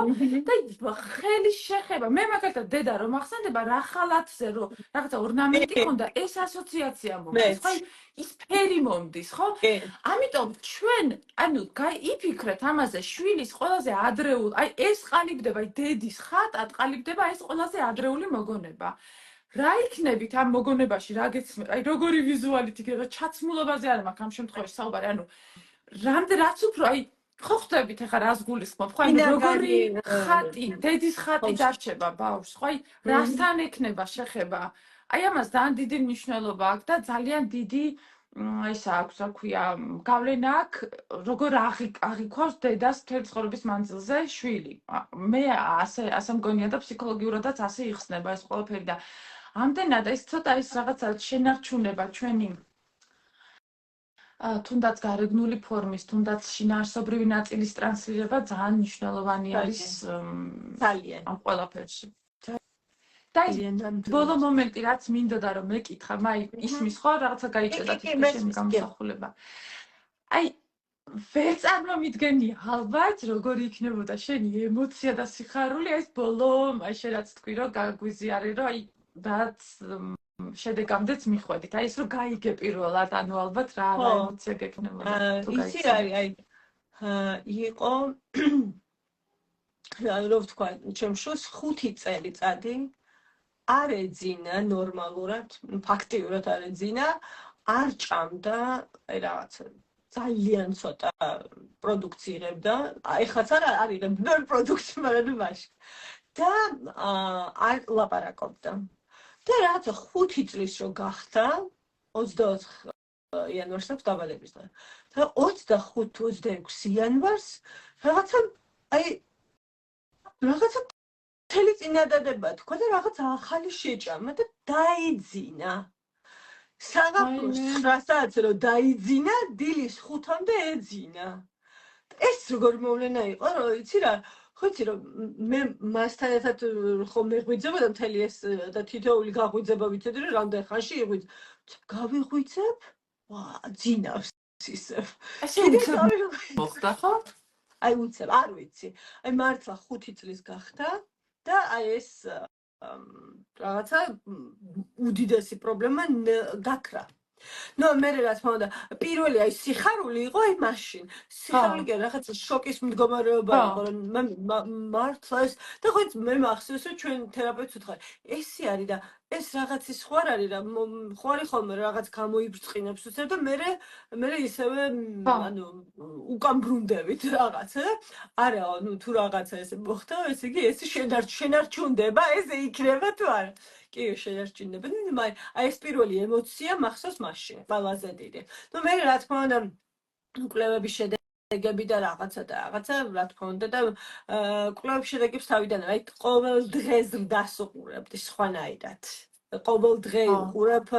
S1: და ხელის შეხება, მე მაგალითად დედა რომ ახსენდება რა ხალათზე რო რაღაცა ორნამენტი ქონდა, ეს ასოციაცია მომდის, ხო? ის ფერი მომდის, ხო? ამიტომ ჩვენ, ანუ იფიქრეთ ამაზე, შვილის ყველაზე ადრეული, აი ეს ყალიბდება, აი დედის ხატად ყალიბდება ეს ყველაზე ადრეული მოგონება. რა იქნებით ამ მოგონებაში, რა გეცნო, აი როგორი ვიზუალით იქნება, ჩაცმულობაზე არ მაქვს ამ შემთხვევაში საუბარი, ანუ რაც უფრო აი ხო ხვდებით ახლა რას გულისხმობ, ხო? ანუ როგორი ხატი, დედის ხატი დარჩება ბავშვს, ხო? აი რასთან ექნება შეხება. აი ამას ძალიან დიდი მნიშვნელობა აქვს და ძალიან დიდი ისა აქვს, რა ქვია, გავლენა აქვს, როგორ აღიქვავს დედას მთელი ცხოვრების მანძილზე შვილი. მე ასე მგონია და ფსიქოლოგიურადაც ასე იხსნება ეს ყველაფერი და ამდენად ეს ცოტა ის რაღაცა შენარჩუნება ჩვენი თუნდაც გარეგნული ფორმის, თუნდაც შინაარსობრივი ნაწილის ტრანსლირება ძალიან მნიშვნელოვანი არის ამ ყველაფერში. და ბოლო მომენტი რაც მინდოდა რომ მეკითხა, მაი ისმის ხო რაღაცა გაიჭედა შენი გამოსახულება. აი ვერ წარმომიდგენია ალბათ როგორი იქნებოდა შენი ემოცია და სიხარული ეს ბოლო აი შენ რაც თქვი რომ გაგვიზიარე რომ აი რაც შედეგამდეც მიხვედით. აი ეს რომ გაიგე პირველად, ანუ ალბათ რა ემოცია გექნებოდა.
S2: ისი არის, აი იყო რო ვთქვა, ჩემ შვილს 5 წელიწადი არ ეძინა ნორმალურად, ფაქტიურად არ ეძინა, არ ჭამდა, აი რაღაცა ძალიან ცოტა პროდუქტს იღებდა. ეხლაც არ იღებ ბევრ პროდუქტს, მაგრამ მაშინ. და არ ლაპარაკობდა. და რაღაცა 5 წლის რო გახდა 24 იანვარს აქვს დაბადების დღე. და 25-26 იანვარს რაღაცა მთელი წინადადება თქვა და რაღაცა ახალი შეჭამა და დაიძინა. საღამოს 9 საათზე რო დაიძინა, დილის 5-მდე ეძინა. ეს როგორ მოვლენა იყო, რომ იცი რა, ხოცი რომ მე მასთან ერთად ხომ მეღვიძებოდა მთელი ეს და თითოეული გაღვიძება ვიცოდი რომ რამდენ ხანში იღვიძ გავიღვიძებ ვა ძინავს ისევ
S1: ესე
S2: კიდე
S1: უცებ
S2: გავიღვიძებ
S1: მოხდა ხო?
S2: აი უცებ არ ვიცი აი მართლა 5 წლის გახდა და აი ეს რაღაცა უდიდესი პრობლემა გაქრა ნუ მე რა თქმა უნდა პირველი აი სიხარული იყო აი მაშინ სიხარული კი რაღაცა შოკის მდგომარეობა იყო რომ მართლა ეს და ხო მე მახსოვს რომ ჩვენ თერაპევტს ვთქვა ესე არის და ეს რაღაცის ხო არ არის რა ხო არის ხოლმე რაღაც გამოიბრწყინებს უცებ და მე ისევე ანუ უკან ბრუნდებით რაღაცა არა ნუ თუ რაღაცა ესე მოხდა ესე იგი ეს შენარჩუნდება ესე იქნება თუ არა კი შენარჩუნდება აი ეს პირველი ემოცია მახსოვს მაშინ ყველაზე დიდი ნუ მე რა თქმა უნდა კვლევების შედეგები და რაღაცა რა თქმა უნდა და კვლევების შედეგებს თავიდან აი ყოველ დღეს დასუყურებდი სხვანაირად ყოველ დღე ვუყურებ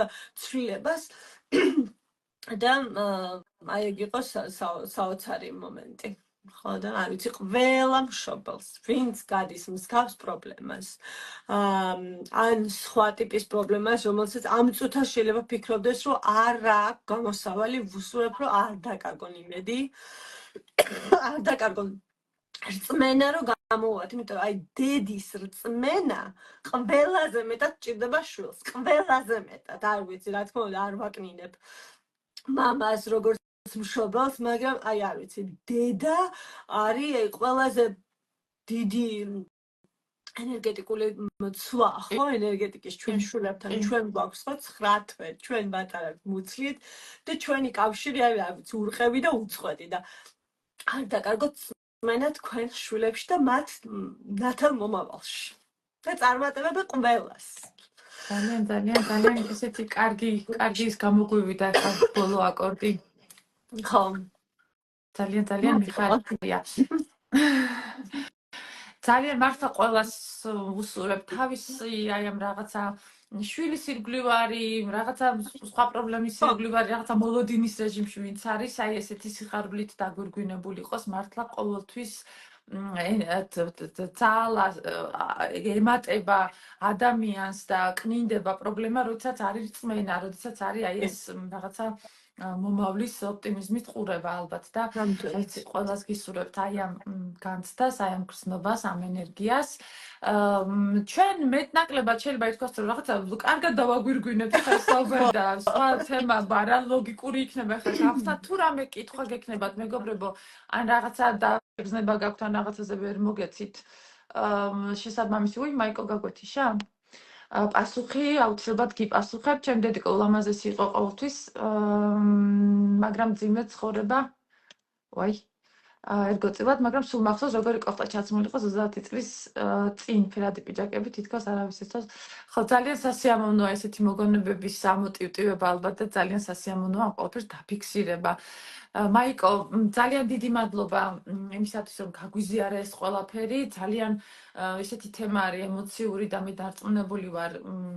S2: ცვლილებას და აი ეგ იყო საოცარი მომენტი ხო და არ ვიცი ყველა მშობელს ვინც გადის მსგავს პრობლემას ან სხვა ტიპის პრობლემას რომელსაც ამ წუთას შეიძლება ფიქრობდეს რომ არ აქვს გამოსავალი ვუსურებ რომ არ დაკარგონ იმედი არ დაკარგონ რწმენა რომ გამოვათ იმიტომ აი დედის რწმენა ყველაზე მეტად ჭირდება შვილს ყველაზე მეტად არ ვიცი რა თქმა უნდა არ ვაკნინებ მამას როგორც მშობელს მაგრამ აი არ ვიცი დედა არის ყველაზე დიდი ენერგეტიკული ცვლა ხო ენერგეტიკის ჩვენ შვილებთან ჩვენ გვაქვს ხო 9 თვე ჩვენ მატარებთ მუცლით და ჩვენი კავშირი არის არ ვიცი ურყევი და უწყვეტი და არ დაკარგოთ მენა თქვენ შვილებში და მათ ნათელ მომავალში და წარმატებები ყველას
S1: ძალიან ესეთი კარგი ის გამოგვივიდა ხა ბოლო აკორდი
S2: ხო
S1: ძალიან მიხარია ძალიან მართლა ყველას უსურებ თავისი აი ამ რაღაცა შვილის ირგვლივარი რაღაცა სხვა პრობლემის ირგვლივარი რაღაცა მოლოდინის რეჟიმში ვინც არის აი ესეთი სიხარულით დაგვირგვინებული იყოს მართლა ყოველთვის ძალა ემატება ადამიანს და კნინდება პრობლემა როდესაც არის რწმენა როდესაც არის აი ეს რაღაცა მომავლის ოპტიმიზმით ყურება ალბათ და ვიცი ყველას გისურვებთ აი ამ განცდას, აი ამ გრძნობას, ამ ენერგიას. ჩვენ მეტნაკლებად შეიძლება ითქვას რომ რაღაცა კარგად დავაგვირგვინებთ ხა საუბარი და სხვა თემა არა ლოგიკური იქნება ხა ახლა თუ რამე კითხვა გექნებათ მეგობრებო, ან რაღაცა დაგრძნება გაქვთ ან რაღაცაზე ვერ მოგეცით. შესაბამისი, მაიკო გაგვეთიშა? პასუხი აუცილებლად გიპასუხებ, ჩემ დედიკო ულამაზესი იყო ყოველთვის, მაგრამ ძიმე ცხოვრება, ერგოწილად, მაგრამ სულ მახსოვს როგორი კოხტა ჩაცმული იყო 30 წლის წინ ფერადი პიჯაკები, თითქოს არავის იცავს. ხო, ძალიან სასიამოვნოა ესეთი მოგონებების ამოტივტივება ალბათ და ძალიან სასიამოვნოა ამ ყველაფერს დაფიქსირება. მაიკო, ძალიან დიდი მადლობა იმისათვის, რომ გაგვიზიარა ეს ყველაფერი, ძალიან ესეთი თემა არის ემოციური და მე დარწმუნებული ვარ,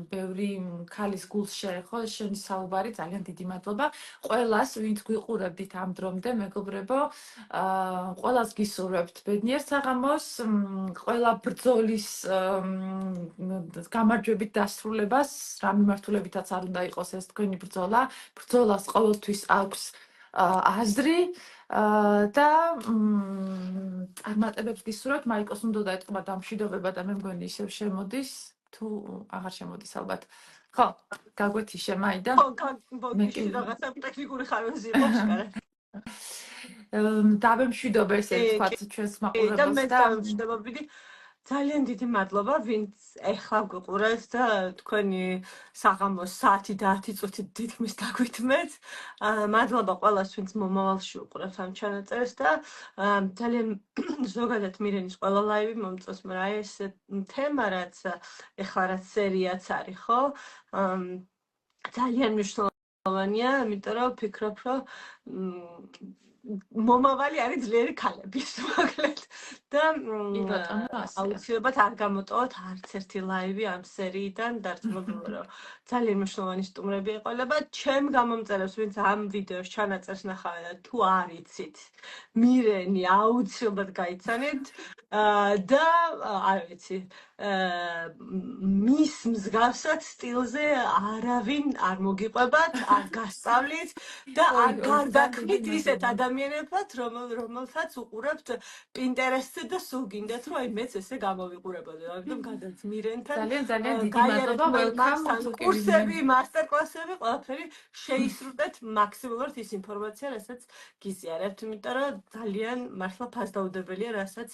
S1: ბევრი ქალის გულს შეეხო შენი საუბარი, ძალიან დიდი მადლობა. ყველას, ვინც გვიყურებდით ამ დრომდე, მეგობრებო, ყველას გისურვებთ ბედნიერ საღამოს, ყველა ბრძოლის გამარჯვებით დასრულებას, რა მიმართულებითაც არ უნდა იყოს ეს თქვენი ბრძოლა, ბრძოლას ყოველთვის აქვს აზრი და წარმატებებს გისურვებთ. მაიკოს უნდა დაეთყობა დამშვიდობება და მე მგონი ისევ შემოდის, თუ აღარ შემოდის ალბათ. ხო, გაგვეთიშე მაიდა.
S2: ხო, ბოდიში რაღაცა ტექნიკური ხარვეზი იყო შეგარა.
S1: დავემშვიდობ ესე თქვა ჩვენს მაყურებელს და
S2: დავემშვიდობები. ძალიან დიდი მადლობა, ვინც ეხლა გვიყურეთ და თქვენი საღამოს საათი და 10 წუთით თითქმის დაგვითმეთ. მადლობა ყველას, ვინც მომავალში უყურებთ ამ ჩანაწერს და ძალიან ზოგადად მირენის ყველა ლაივი მომწონს, მაგრამ ეს თემა რაც ეხლა რაც სერიაც არის, ხო? ძალიან მნიშვნელოვანია, იმიტომ რომ ვფიქრობ, რომ მომავალი არის ძლიერი ქალების მოკლედ და
S1: კი ბატონო, ასეა.
S2: აუცილებლად არ გამოტოვოთ არც ერთი ლაივი ამ სერიიდან დარწმუნებული რომ ძალიან მნიშვნელოვანი სტუმრები ეყოლება. ჩემ გამომწერებს, ვინც ამ ვიდეოს ჩანაწერს ნახავენ და თუ არ იცით, მირენი აუცილებლად გაიცანით და არ ვიცი, მის მსგავსად სტილზე არავინ არ მოგიყვებათ, არ გასწავლით და არ გარდაქმნით ისეთ ადამიანებად, რომელთაც უყურებთ პინტერესტზე და სულ გინდათ, რომ აი მეც ესე გამოვიყურებოდე. ამიტომ გადაც მირენთან
S1: ძალიან დიდი
S2: გაიარეთ
S1: მადლობა, welcome.
S2: მასთან კურსები, მასტერკლასები, ყველაფერი შეისრულეთ მაქსიმალურად ის ინფორმაცია, რასაც გიზიარებთ, იმიტომ რომ ძალიან მართლა ფასდაუდებელია, რასაც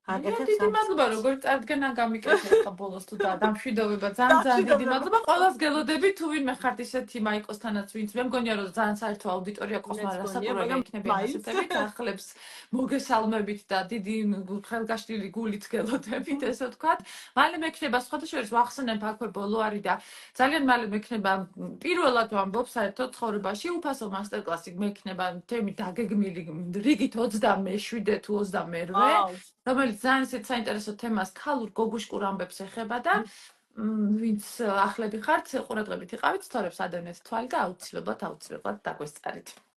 S2: აკეთებს.
S1: დიდი მადლობა, როგორც წარდგენა გამიკეთე ხა ბოლოს თუ დამშვიდობება. ძალიან დიდი მადლობა. ყველას გელოდები, თუ ვინმე ხართ ისეთი მაიკოსთანაც, ვინც მე მგონია რომ ძალიან საერთო აუდიტორია ყავს, მაგრამ რასაკვირველია იქნებიან ასეთებით ახლებს მოგესალმებით და დიდი ხელგაშლილი გულით გელოდებით, ესე ვთქვათ. მალე მექნება სხვათა შორის ვახსენებ აქვე ბოლო არის და ძალიან მალე მექნება პირველად ვამბობ საერთოდ ცხოვრებაში უფასო მასტერკლასი მექნება თემი დაგეგმილი რიგით 27 თუ 28 რომელიც ძალიან ისეთ საინტერესო თემას ქალურ გოგუშკურ ამბებს ეხება და ვინც ახლები ხართ, ყურადღებით იყავით, სწორებს ადევნეთ თვალი და აუცილებლად დაგვესწარით.